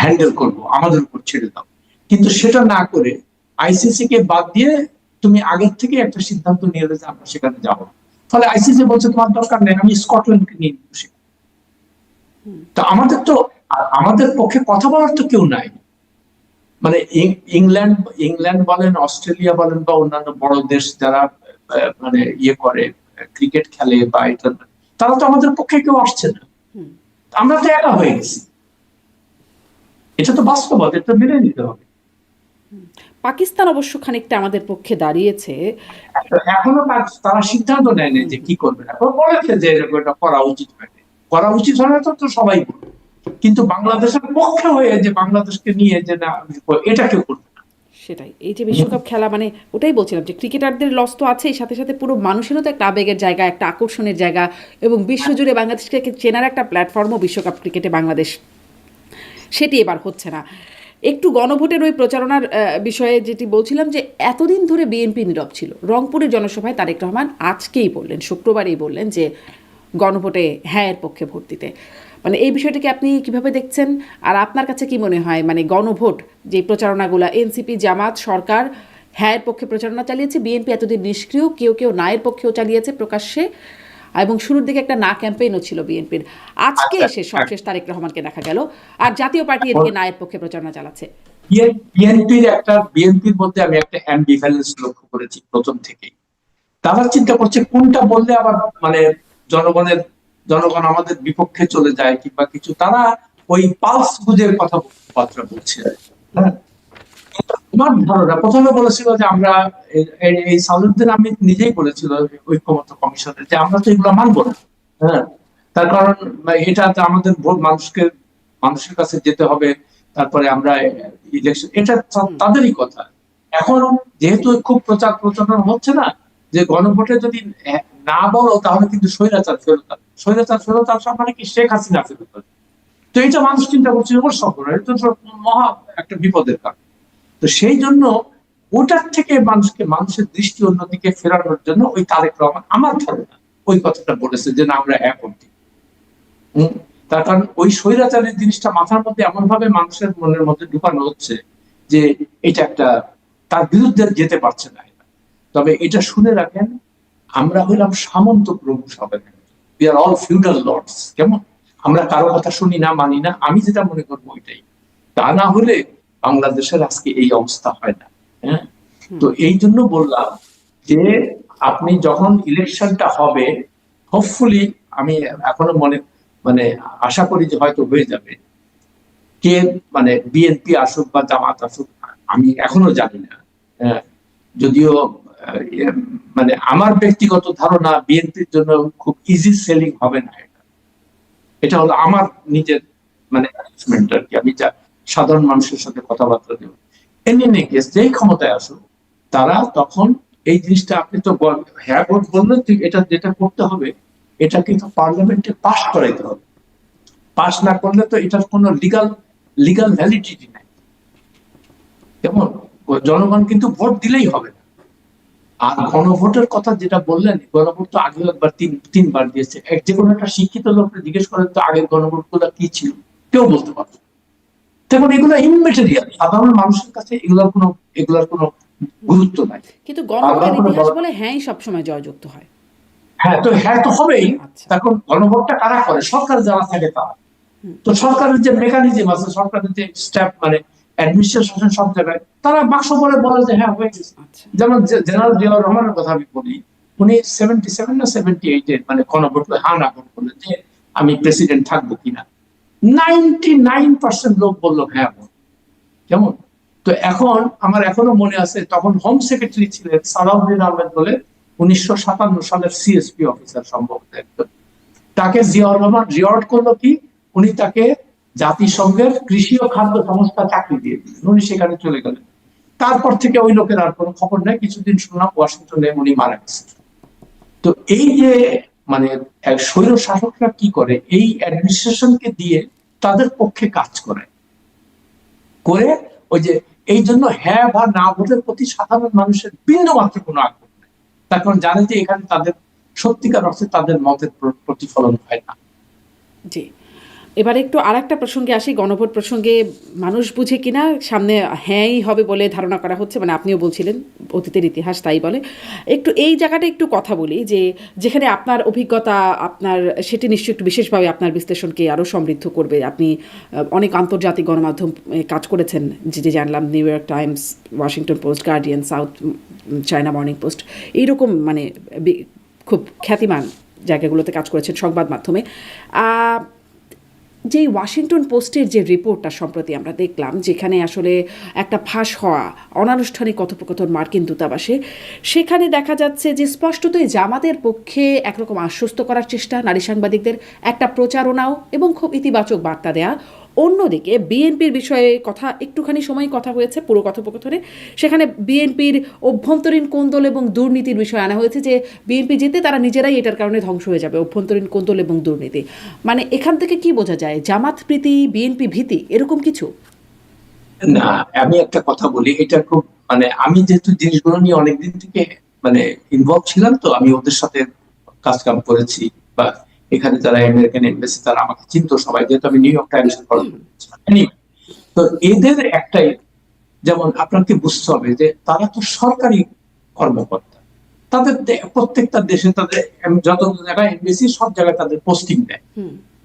হ্যান্ডেল করব, আমাদের উপর ছেড়ে দাও। কিন্তু সেটা না করে আইসিসি কে বাদ দিয়ে তুমি আগের থেকে একটা সিদ্ধান্ত নিয়ে যে আমরা সেখানে যাব, ফলে আইসিসি বলছে তোমার দরকার নেই, আমি স্কটল্যান্ডকে নিয়ে বসে। তো আমাদের পক্ষে কথা বলার তো কেউ নাই। মানে ইংল্যান্ড বলেন, অস্ট্রেলিয়া বলেন বা অন্যান্য বড় দেশ যারা মানে ইয়ে করে, ক্রিকেট খেলে বা এটা, তারা তো আমাদের পক্ষে কেউ আসছে না, আমরা তো একা হয়ে গেছি। এটা তো বাস্তবতা, এটা মেনে নিতে হবে। পাকিস্তান অবশ্য খানিকটা আমাদের পক্ষে দাঁড়িয়েছে। এখনো তারা সিদ্ধান্ত নেয়নি যে কি করবে, এখন বলেছে যে এটা করা উচিত হয়নি, করা উচিত হয় না তো সবাই বলবে, কিন্তু বাংলাদেশের পক্ষে হয়ে যে বাংলাদেশকে নিয়ে যে না এটা কেউ করবে না। সেটাই, এই যে বিশ্বকাপ খেলা, মানে ওটাই বলছিলাম যে ক্রিকেটারদের লস তো আছেই, সাথে সাথে পুরো মানুষেরও তো একটা আবেগের জায়গা, একটা আকর্ষণের জায়গা, এবং বিশ্বজুড়ে বাংলাদেশকে চেনার একটা প্ল্যাটফর্মও বিশ্বকাপ ক্রিকেটে বাংলাদেশ, সেটি এবার হচ্ছে না। একটু গণভোটের ওই প্রচারণার বিষয়ে যেটি বলছিলাম, যে এতদিন ধরে বিএনপি নীরব ছিল। রংপুরের জনসভায় তারেক রহমান আজকেই বললেন, শুক্রবারেই বললেন যে গণভোটে হ্যাঁ এর পক্ষে ভোট দিতে। মানে এই বিষয়টাকে আপনি কিভাবে দেখছেন? আর আপনার কাছে কি মনে হয়, মানে গণভোট যে প্রচারণাগুলো, এনসিপি, জামাত, সরকার হ্যাঁ এর পক্ষে প্রচারণা চালিয়েছে, বিএনপি এতদিন নিষ্ক্রিয়, কেউ কেউ না এর পক্ষেও চালিয়েছে প্রকাশ্যে, এবং শুরুর দিকে একটা না ক্যাম্পেইনও ছিল বিএনপির, আজকে এসে সবশেষ তারেক রহমানকে দেখা গেল, আর জাতীয় পার্টি এদিকে না এর পক্ষে প্রচারণা চালাচ্ছে। বিএনপির মধ্যে আমি একটা অ্যাম্বিভ্যালেন্স লক্ষ্য করেছি প্রথম থেকেই। তারা চিন্তা করছে কোনটা বললে আবার মানে জনগণ আমাদের বিপক্ষে চলে যায় কিংবা কিছু, তারা ওই পালস বুঝের কথাবার্তা বলছে। হ্যাঁ, আমার ধারণা প্রথমে বলেছিল যে আমরা এই সালুদ্দিন আহমেদ নিজেই বলেছিল ঐক্যমত্য কমিশনের যে আমরা তো এগুলো মানবো না। হ্যাঁ, তার কারণ এটা আমাদের ভোট মানুষের কাছে যেতে হবে, তারপরে আমরা ইলেকশন, এটা তাদেরই কথা। এখন যেহেতু খুব প্রচারণা হচ্ছে না, যে গণভোটে যদি না বলো তাহলে কিন্তু স্বৈরাচার ফেরত আসবে, স্বৈরাচার ফেরত আসা মানে কি শেখ হাসিনা ফেরত আসবে। তো এটা মানুষ চিন্তা করছে ওর সফর, এটা তো মহা একটা বিপদের কারণ। তো সেই জন্য ওটার থেকে মানুষের দৃষ্টি অন্যদিকে ফেরানোর জন্য ওই তারেক রহমান আমার ধারণা ওই কথাটা বলেছে যে না আমরা এক অব্দি। তার কারণ ওই স্বৈরাচারের জিনিসটা মাথার মধ্যে এমন ভাবে মানুষের মনের মধ্যে ঢুকানো হচ্ছে যে এটা একটা, তার বিরুদ্ধে যেতে পারছে না এরা। তবে এটা শুনে রাখেন, আমরা হইলাম সামন্ত প্রভু সবাই, we are all feudal lords. কেমন, আমরা কারো কথা শুনি না, মানি না, আমি যেটা মনে করবো ওইটাই। তা না হলে বাংলাদেশের আজকে এই অবস্থা হয় না। হ্যাঁ, তো এই জন্য বললাম যে আপনি যখন ইলেকশনটা হবে, হোপফুলি, আমি এখনো মানে আশা করি যে হয়তো হয়ে যাবে, কে মানে বিএনপি আসুক বা জামাত আসুক আমি এখনো জানি না। হ্যাঁ, যদিও মানে আমার ব্যক্তিগত ধারণা বিএনপির জন্য খুব ইজি সেলিং হবে না এটা। এটা হলো আমার নিজের মানে অ্যাসেসমেন্ট আর কি, আমি যা সাধারণ মানুষের সাথে কথাবার্তা দেব। এনি কেস যেই ক্ষমতায় আসুক, তারা তখন এই জিনিসটা, আপনি তো হ্যাঁ ভোট বললেন, এটা যেটা করতে হবে, এটা কিন্তু পার্লামেন্টে পাস করাইতে হবে। পাস না করলে তো এটার কোনো লিগাল ভ্যালিডিটি নাই। কেমন, জনগণ কিন্তু ভোট দিলেই হবে না। আর গণভোটের কথা যেটা বললেন, গণভোট তো আগে একবার তিনবার দিয়েছে। যে কোনো একটা শিক্ষিত লোককে জিজ্ঞেস করেন তো আগের গণভোট গুলো কি ছিল, কেউ বলতে পারবে। তখন এগুলো ইনমেটেরিয়াল, সাধারণ মানুষের কাছে এগুলোর কোনো গুরুত্ব নাই। কিন্তু গণভোটের ইতিহাস বলে হ্যাঁ সবসময় জয়যুক্ত হয়। হ্যাঁ, তো হ্যাঁ তো হবেই। আচ্ছা। এখন গণভোটটা কারা করে? সরকার যারা থাকে তারা। তো সরকারের যে মেকানিজম আছে, সরকারের যে স্টাফ মানে অ্যাডমিনিস্ট্রেশন সব জায়গায়, তারা বাক্স করে বলে যে হ্যাঁ হয়ে গেছে। আচ্ছা। যেমন জেনারেল জিয়াউর রহমানের কথা আমি বলি, উনি 77 না 78 মানে গণভোট হা না ভোট করলেন যে আমি প্রেসিডেন্ট থাকবো কিনা। 99% লোক বললো হ্যাঁ ভোট। কেমন, তো এখন আমার এখনো মনে আছে, তখন হোম সেক্রেটারি ছিলেন সালাউদ্দিন আহমেদ বলে, 1957 সালের সিএসপি অফিসার সম্ভবত একজন। তাকে জিয়াউর রহমান রিওয়ার্ড করলো কি, উনি তাকে জাতিসংঘের কৃষি ও খাদ্য সংস্থা চাকরি দিয়ে দিলেন, উনি সেখানে চলে গেলেন। তারপর থেকে ওই লোকের আর কোনো খবর নেই। কিছুদিন শুনলাম ওয়াশিংটনে উনি মারা গেছেন। তো এই যে মানে স্বৈর শাসকরা কি করে, এই অ্যাডমিনিস্ট্রেশনকে দিয়ে তাদের পক্ষে কাজ করে ওই যে, এই জন্য হ্যাঁ বা না ভোটের প্রতি সাধারণ মানুষের বিন্দু মাত্র কোনো আগ্রহ নেই। তার কারণ জানে যে এখানে তাদের সত্যিকার অর্থে তাদের মতের প্রতিফলন হয় না। জি, এবার একটু আরেকটা প্রসঙ্গে আসি, গণভোট প্রসঙ্গে। মানুষ বুঝে কিনা সামনে হ্যাঁই হবে বলে ধারণা করা হচ্ছে, মানে আপনিও বলছিলেন অতীতের ইতিহাস তাই বলে। একটু এই জায়গাটা একটু কথা বলি, যে যেখানে আপনার অভিজ্ঞতা, আপনার সেটি নিশ্চয়ই একটু বিশেষভাবে আপনার বিশ্লেষণকে আরও সমৃদ্ধ করবে। আপনি অনেক আন্তর্জাতিক গণমাধ্যম কাজ করেছেন, যে জানলাম new York Times, Washington post, guardian, south China morning post, এইরকম মানে খুব খ্যাতিমান জায়গাগুলোতে কাজ করেছেন সংবাদ মাধ্যমে। যেই ওয়াশিংটন পোস্টের যে রিপোর্টটা সম্প্রতি আমরা দেখলাম, যেখানে আসলে একটা ফাঁস হওয়া অনানুষ্ঠানিক কথোপকথন মার্কিন দূতাবাসে, সেখানে দেখা যাচ্ছে যে স্পষ্টতই জামাতের পক্ষে একরকম আশ্বস্ত করার চেষ্টা, নারী সাংবাদিকদের একটা প্রচারণাও এবং খুব ইতিবাচক বার্তা দেয়া। অন্যদিকে বিএনপির বিষয়ে কথা একটুখানি সময় কথা হয়েছে পুরো কথোপকথনে, সেখানে বিএনপির অভ্যন্তরীণ কোন্দল এবং দুর্নীতির বিষয় আনা হয়েছে, যে বিএনপি জিতে তারা নিজেরাই এটার কারণে ধ্বংস হয়ে যাবে, অভ্যন্তরীণ কোন্দল এবং দুর্নীতি। মানে এখান থেকে কি বোঝা যায়, জামাত প্রীতি বিএনপি ভীতি এরকম কিছু? না, আমি একটা কথা বলি, এটা খুব মানে আমি যেহেতু জিনিসগুলো নিয়ে অনেকদিন থেকে মানে ইনভলভ ছিলাম, তো আমি ওদের সাথে কাজ কাম করেছি, বা এখানে যারা আমেরিকান এমবাসি তারা আমাকে চিনতো সবাই, যেহেতু আমি নিউ ইয়র্ক টাইমস তো এদের একটাই, যেমন আপনাকে বুঝতে হবে যে তারা তো সরকারি কর্মকর্তা, তাদের প্রত্যেকটা দেশে তাদের যত জায়গায় এমবেসি সব জায়গায় তাদের পোস্টিং দেয়।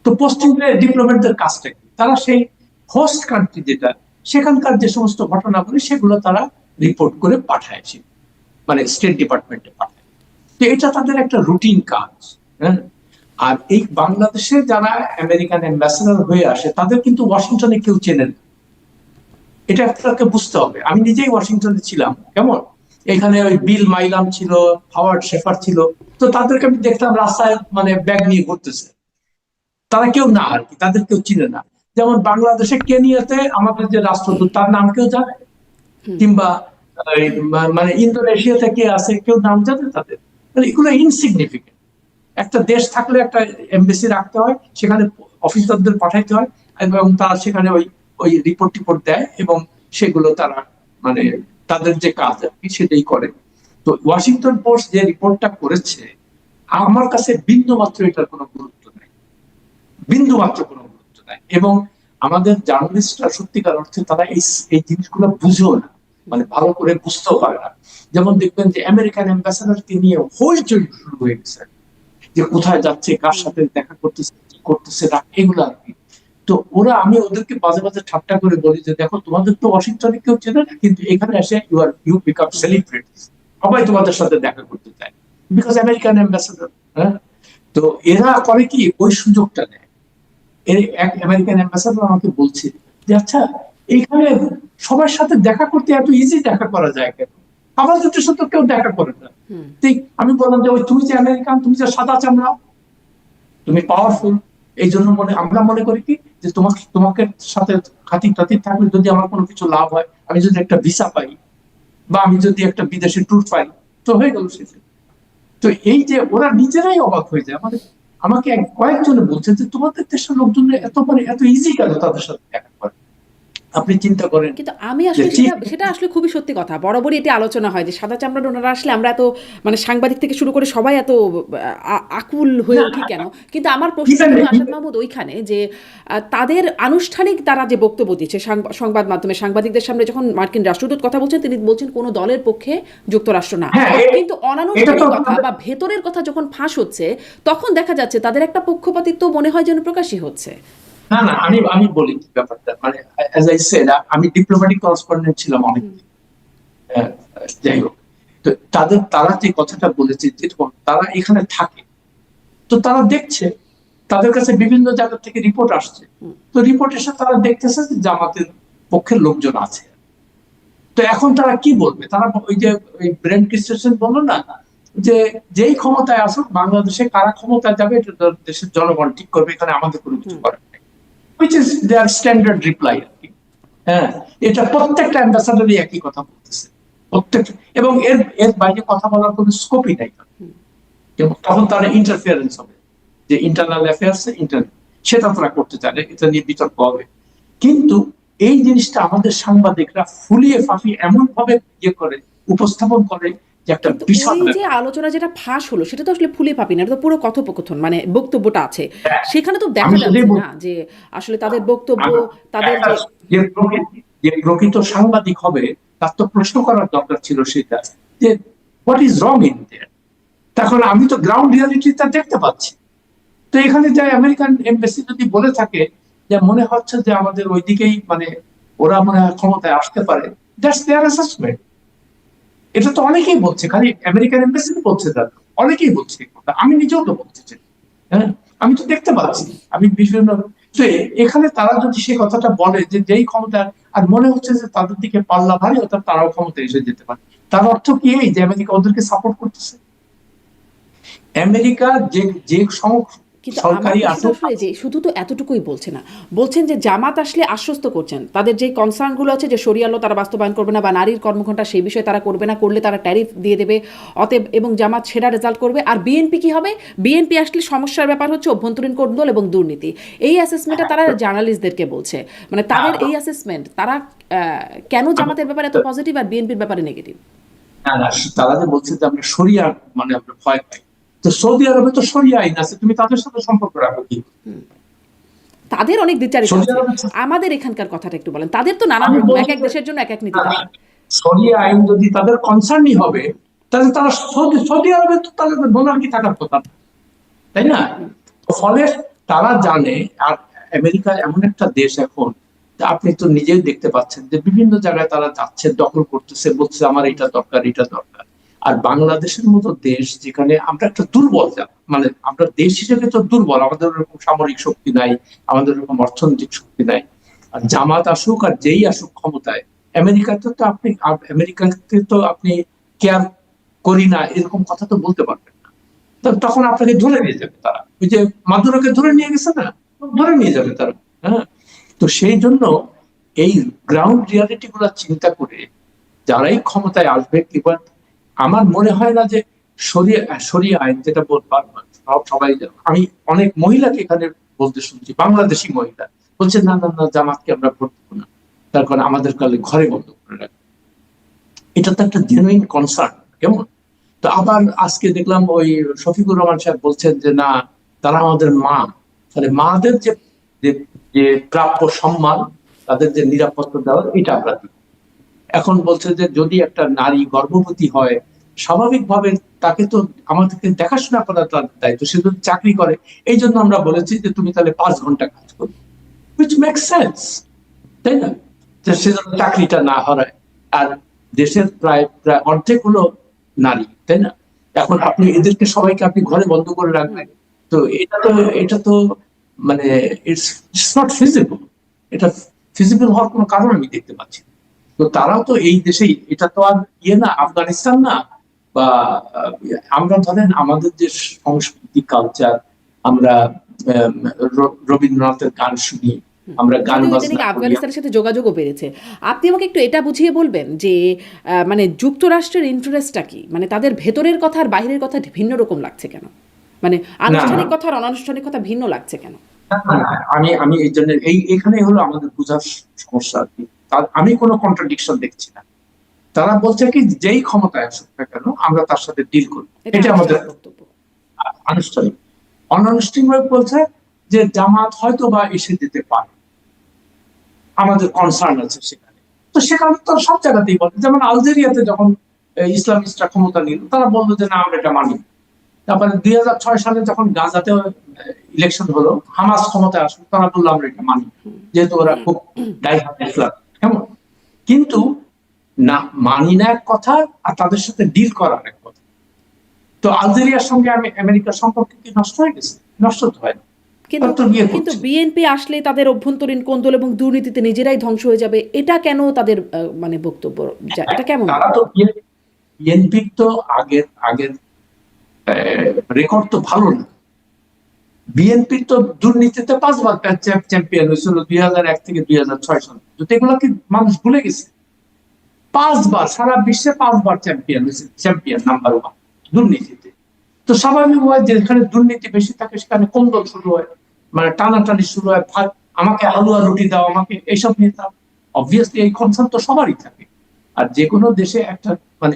তো পোস্টিং দেয় ডিপ্লোমেটদের কাজটা কি, তারা সেই হোস্ট কান্ট্রি যেটা, সেখানকার যে সমস্ত ঘটনাগুলি সেগুলো তারা রিপোর্ট করে পাঠায়, মানে স্টেট ডিপার্টমেন্টে পাঠায়। তো এটা তাদের একটা রুটিন কাজ। হ্যাঁ, আর এই বাংলাদেশে যারা আমেরিকান অ্যাম্বাসেডর হয়ে আসে তাদের কিন্তু ওয়াশিংটনে কেউ চেনে না, এটা আপনাকে বুঝতে হবে। আমি নিজেই ওয়াশিংটনে ছিলাম, কেমন, এখানে ওই বিল মাইলাম ছিল, হাওয়ার্ড শেফার ছিল, তো তাদেরকে আমি দেখলাম রাস্তায় মানে ব্যাগ নিয়ে ঘুরতেছে, তারা কেউ না আর কি, তাদের কেউ চিনে না। যেমন বাংলাদেশে কেনিয়াতে আমাদের যে রাষ্ট্রদূত, তার নাম কেউ জানে? কিংবা মানে ইন্দোনেশিয়াতে কে আছে, কেউ নাম জানে তাদের? মানে এগুলো ইনসিগনিফিকেন্ট। একটা দেশ থাকলে একটা এমবেসি রাখতে হয়, সেখানে অফিসারদের পাঠাইতে হয়, এবং তারা সেখানে ওই ওই রিপোর্ট দেয়, এবং সেগুলো তারা মানে তাদের যে কাজ আর কি সেটাই করে। তো ওয়াশিংটন পোস্ট যে রিপোর্টটা করেছে, আমার কাছে বিন্দু মাত্র এটার কোনো গুরুত্ব নেই। বিন্দু মাত্র কোনো গুরুত্ব নাই। এবং আমাদের জার্নালিস্টরা সত্যিকার অর্থে তারা এই জিনিসগুলো বুঝেও না, মানে ভালো করে বুঝতেও পারে না। যেমন দেখবেন যে আমেরিকান অ্যাম্বাসাডারকে নিয়ে হইচই শুরু হয়ে গেছে, যে কোথায় যাচ্ছে, কার সাথে দেখা করতেছে, কি করতেছে না, এগুলো আর কি। তো আমি ওদেরকে মাঝে মাঝে ঠাট্টা করে বলি যে দেখো, তোমাদের তো ওয়াশিংটনে কেউ চেনে না, কিন্তু এখানে এসে ইউ বিকাম সেলিব্রিটি, সবাই তোমাদের সাথে দেখা করতে চায়, বিকজ আমেরিকান অ্যাম্বাসাডার। হ্যাঁ, তো এরা করে কি, ওই সুযোগটা নেয়। এক আমেরিকান অ্যাম্বাসাডার আমাকে বলছে যে আচ্ছা, এইখানে সবার সাথে দেখা করতে এত ইজি দেখা করা যায় কেন, আমাদের সাথে তো কেউ দেখা করে না। ঠিক, আমি বললাম যে ওই তুমি যে আমেরিকান, তুমি যে সাদা চামড়া, তুমি পাওয়ারফুল, এই জন্য আমরা মনে করি কি যে তোমাকে সাথে খাতির টাতির থাকলে যদি আমার কোনো কিছু লাভ হয়, আমি যদি একটা ভিসা পাই বা আমি যদি একটা বিদেশি ট্যুর পাই, তো হয়ে গেল শেষে। তো এই যে ওরা নিজেরাই অবাক হয়ে যায়, আমাকে কয়েকজনে বলছে যে তোমাদের দেশের লোকজন এত ইজি কেন তাদের সাথে দেখা করে। আপনি চিন্তা করেন কিন্তু আমি যে আসলে সেটা আসলে খুবই সত্যি কথা। বরাবরই এটি আলোচনা হয় যে সাদা চামড়ার ওনারা আসলে আমরা এত, মানে সাংবাদিক থেকে শুরু করে সবাই এত আকুল হয়ে উঠি কেন। কিন্তু আমার প্রশ্নটা কিন্তু আসাদ মাহমুদ ওইখানে যে তাদের আনুষ্ঠানিক তারা যে বক্তব্য দিচ্ছে সংবাদ মাধ্যমে, সাংবাদিকদের সামনে যখন মার্কিন রাষ্ট্রদূত কথা বলছেন, তিনি বলছেন কোনো দলের পক্ষে যুক্তরাষ্ট্র না। কিন্তু অনানুষ্ঠানিক কথা বা ভেতরের কথা যখন ফাঁস হচ্ছে, তখন দেখা যাচ্ছে তাদের একটা পক্ষপাতিত্ব মনে হয় যেন প্রকাশই হচ্ছে। না না, আমি বলি ব্যাপারটা, মানে অ্যাজ আই সেড, আমি ডিপ্লোম্যাটিক করেসপন্ডেন্ট ছিলাম অনেক। যাই হোক, তো তারা যে কথাটা বলেছে, যেরকম তারা এখানে থাকে, তো তারা দেখছে, তাদের কাছে বিভিন্ন জায়গা থেকে রিপোর্ট আসছে, তো রিপোর্ট এসে তারা দেখতেছে যে জামাতের পক্ষের লোকজন আছে। তো এখন তারা কি বলবে, তারা ওই যে ওই ব্রেন্ট ক্রিস্টেনসেন বললো না, যে যেই ক্ষমতায় আসুক বাংলাদেশে কারা ক্ষমতায় যাবে এটা দেশের জনগণ ঠিক করবে, এখানে আমাদের কোনো কিছু করার নেই, which is their standard reply আর কি। হ্যাঁ, এটা প্রত্যেকটা অ্যাম্বাসাডারই একই কথা বলতেছে, প্রত্যেক, এবং এর বাইরে কথা বলার কোনো স্কোপই নাই। তখন তারা ইন্টারফিয়ারেন্স হবে, যে ইন্টারনাল অ্যাফেয়ার্স সেটা তারা করতে চায়, এটা নিয়ে বিতর্ক হবে। কিন্তু এই জিনিসটা আমাদের সাংবাদিকরা ফুলিয়ে ফাঁপিয়ে এমন ভাবে করে উপস্থাপন করে যে একটা বিশাল যে আলোচনা যেটা ফাঁস হলো, সেটা তো আসলে ফুলে ফাঁপি না, এটা তো পুরো কথোপকথন, মানে বক্তব্যটা আছে সেখানে তো দেখা যাচ্ছে না যে আসলে তাদের বক্তব্য, তাদের যে প্রকৃত সাংবাদিক হবে তার তো প্রশ্ন করার দরকার ছিল সেটা, যে what is wrong in their. তখন আমি তো গ্রাউন্ড রিয়ালিটিটা দেখতে পাচ্ছি। তো এখানে যে আমেরিকান এমবাসি যদি বলে থাকে যে মনে হচ্ছে যে আমাদের ওইদিকেই, মানে ওরা মনে হয় ক্ষমতায় আসতে পারে, দ্যাটস দেয়ার অ্যাসেসমেন্ট। এটা তো অনেকেই বলছে, খালি আমেরিকান এমবাসি বলছে, তার অনেকেই বলছে, আমি নিজেও তো বলছি। হ্যাঁ, আমি তো দেখতে পাচ্ছি, আমি বিভিন্ন, এখানে তারা যদি সেই কথাটা বলে যে যেই ক্ষমতা, আর মনে হচ্ছে যে তাদের দিকে পাল্লা ভারী, অর্থাৎ তারাও ক্ষমতায় এসে যেতে পারে, তার অর্থ কি এই যে আমেরিকা ওদেরকে সাপোর্ট করতেছে? আমেরিকা যে কিন্তু সরকারি আসলে যে শুধু তো এতটুকুই বলছে না, বলছেন যে জামাত আসলে আশ্বস্ত করছেন তাদের যে কনসার্নগুলো আছে, যে শরিয়া ল তারা বাস্তবায়ন করবে না বা নারীর কর্মঘণ্টা সেই বিষয়ে তারা করবে না, করলে তারা ট্যারিফ দিয়ে দেবে, অতএব এবং জামাত সেরা রেজাল্ট করবে। আর বিএনপি কি হবে, বিএনপি আসলে সমস্যার ব্যাপার হচ্ছে অভ্যন্তরীণ কোন্দল এবং দুর্নীতি। এই অ্যাসেসমেন্টটা তারা জার্নালিস্টদেরকে বলছে, মানে তাদের এই অ্যাসেসমেন্ট, তারা কেন জামাতের ব্যাপারে এত পজিটিভ আর বিএনপির ব্যাপারে নেগেটিভ? না, তারা যে বলছে যে আমরা শরিয়া, মানে আমরা ভয় পাই, তো সৌদি আরবে তো শরিয়া আইন আছে, তুমি তাদের সাথে সম্পর্ক রাখো কি? তাদের অনেক বিচারিক আছে, আমাদের এখানকার কথাটা একটু বলেন। তাদের তো নানান রকম, এক এক দেশের জন্য এক এক নীতি। শরিয়া আইন যদি তাদের কনসার্নই হবে, তাহলে তারা সৌদি আরবে তো তাদের মোনার্কি থাকার কথা, তাই না? ফলে তারা জানে। আর আমেরিকা এমন একটা দেশ এখন, আপনি তো নিজেই দেখতে পাচ্ছেন যে বিভিন্ন জায়গায় তারা যাচ্ছে, দখল করতেছে, বলছে আমার এটা দরকার, এটা দরকার। আর বাংলাদেশের মতো দেশ, যেখানে আমরা একটা দুর্বল, মানে আমরা দেশ হিসেবে তো দুর্বল, আমাদের ওরকম সামরিক শক্তি নাই, আমাদের ওরকম অর্থনৈতিক শক্তি নাই। আর জামাত আসুক আর যেই আসুক ক্ষমতায়, আমেরিকাতে তো আমেরিকাকে তো আপনি কেয়ার করি না এরকম কথা তো বলতে পারবেন না। তখন আপনাকে ধরে নিয়ে যাবে তারা, ওই যে মাদুরোকে ধরে নিয়ে গেছে না, ধরে নিয়ে যাবে তারা। হ্যাঁ, তো সেই জন্য এই গ্রাউন্ড রিয়ালিটি গুলা চিন্তা করে যারাই ক্ষমতায় আসবে, এবার আমার মনে হয় না যে শরিয়া আইন যেটা সবাই, আমি অনেক মহিলাকে এখানে বলতে শুনছি, বাংলাদেশি মহিলা বলছে না না না, জামাতকে আমরা ভোট দেবো না, তার কারণ আমাদের কালে ঘরে বন্ধ করে রাখবে। এটা তো একটা জেনুইন কনসার্ন, কেমন? তো আবার আজকে দেখলাম ওই শফিকুর রহমান সাহেব বলছেন যে না, তারা আমাদের মা, মানে মাদের যে যে- যে প্রাপ্য সম্মান, তাদের যে নিরাপত্তা দেওয়ার, এটা আমরা দিই। এখন বলছে যে যদি একটা নারী গর্ভবতী হয়, স্বাভাবিকভাবে তাকে তো আমাদেরকে দেখাশোনা করার তার দায়িত্ব, সে যদি চাকরি করে, এই জন্য আমরা বলেছি যে তুমি তাহলে 5 ঘন্টা কাজ করবে, হুইচ মেক সেন্স, তাই না? যে সে যেন চাকরিটা না হারায়। আর দেশের প্রায় প্রায় অর্ধেক হলো নারী, তাই না? এখন আপনি এদেরকে সবাইকে আপনি ঘরে বন্ধ করে রাখবেন, তো এটা তো মানে ইটস নট ফিজিবল। এটা ফিজিবল হওয়ার কোনো কারণ আমি দেখতে পাচ্ছি না। তো তারাও তো এই দেশেই, এটা তো আর ইয়ে না, আফগানিস্তান না, বা আমরা ধরেন আমাদের যে সংস্কৃতি কালচার, আমরা রবীন্দ্রনাথের গান শুনি, আমরা গান যদিও ইদানিং বাজনা করি। আফগানিস্তানের সাথে যোগাযোগও বেড়েছে। আপনি আমাকে একটু এটা বুঝিয়ে বলবেন যে মানে যুক্তরাষ্ট্রের ইন্টারেস্টটা কি? মানে তাদের ভেতরের কথা আর বাইরের কথা ভিন্ন রকম লাগছে কেন? মানে আনুষ্ঠানিক কথা আর অনানুষ্ঠানিক কথা ভিন্ন লাগছে কেন? আমি আমি এই জন্য এখানে হলো আমাদের বোঝার সমস্যা আর কি। আমি কোনো কন্ট্রাডিকশন দেখছি না। তারা বলছে কি, যেই ক্ষমতায় আসুক না কেন আমরা তার সাথে ডিল করবো, এটা এটা আমাদের আনুষ্ঠানিক বক্তব্য। আনুষ্ঠানিক। অনানুষ্ঠানিক বলছে যে জামাত হয়তো বা এসে যেতে পারে, আমাদের কনসার্ন আছে সেখানে। তো সেখানে তো সব জায়গাতেই বলে, যেমন আলজেরিয়াতে যখন ইসলামিস্টরা ক্ষমতা নিল, তারা বললো যে না, আমরা এটা মানি। তারপরে 2006 সালে যখন গাজাতে ইলেকশন হলো, হামাস ক্ষমতায় আসলো, তারা বললো আমরা এটা মানি, যেহেতু ওরা খুব ডাইহার্ড ইসলাম। কেমন? কিন্তু না, মানি না এক কথা, আর তাদের সাথে ডিল করার এক কথা। তো আলজেরিয়ার সঙ্গে আমেরিকার সম্পর্ক কি নষ্ট হয়ে গেছে? নষ্ট তো হয় না, কিন্তু তারা তো বিয়ে কিন্তু করছে। বিএনপি আসলে তাদের অভ্যন্তরীণ কোন্দল এবং দুর্নীতিতে নিজেরাই ধ্বংস হয়ে যাবে, এটা কেন তাদের মানে বক্তব্য? এটা কেমন? তারা তো বিএনপির তো আগের আগের রেকর্ড তো ভালো না। বিএনপি তো দুর্নীতিতে 5 বার চ্যাম্পিয়ন হয়েছিল, 2001 থেকে 2006 সাল। তো এগুলো কি মানুষ ভুলে গেছে? 5 বার সারা বিশ্বে 5 বার চ্যাম্পিয়ন হয়েছে, চ্যাম্পিয়ন নাম্বার 1 দুর্নীতিতে। তো স্বাভাবিক হয়, যেখানে দুর্নীতি বেশি থাকে সেখানে কোন্দল শুরু হয়, মানে টানাটানি শুরু হয়, আমাকে হালুয়া রুটি দাও, আমাকে এইসব নিয়ে দাও। অবভিয়াসলি এই কনসার্ন তো সবারই থাকে। আর যে কোনো দেশে একটা মানে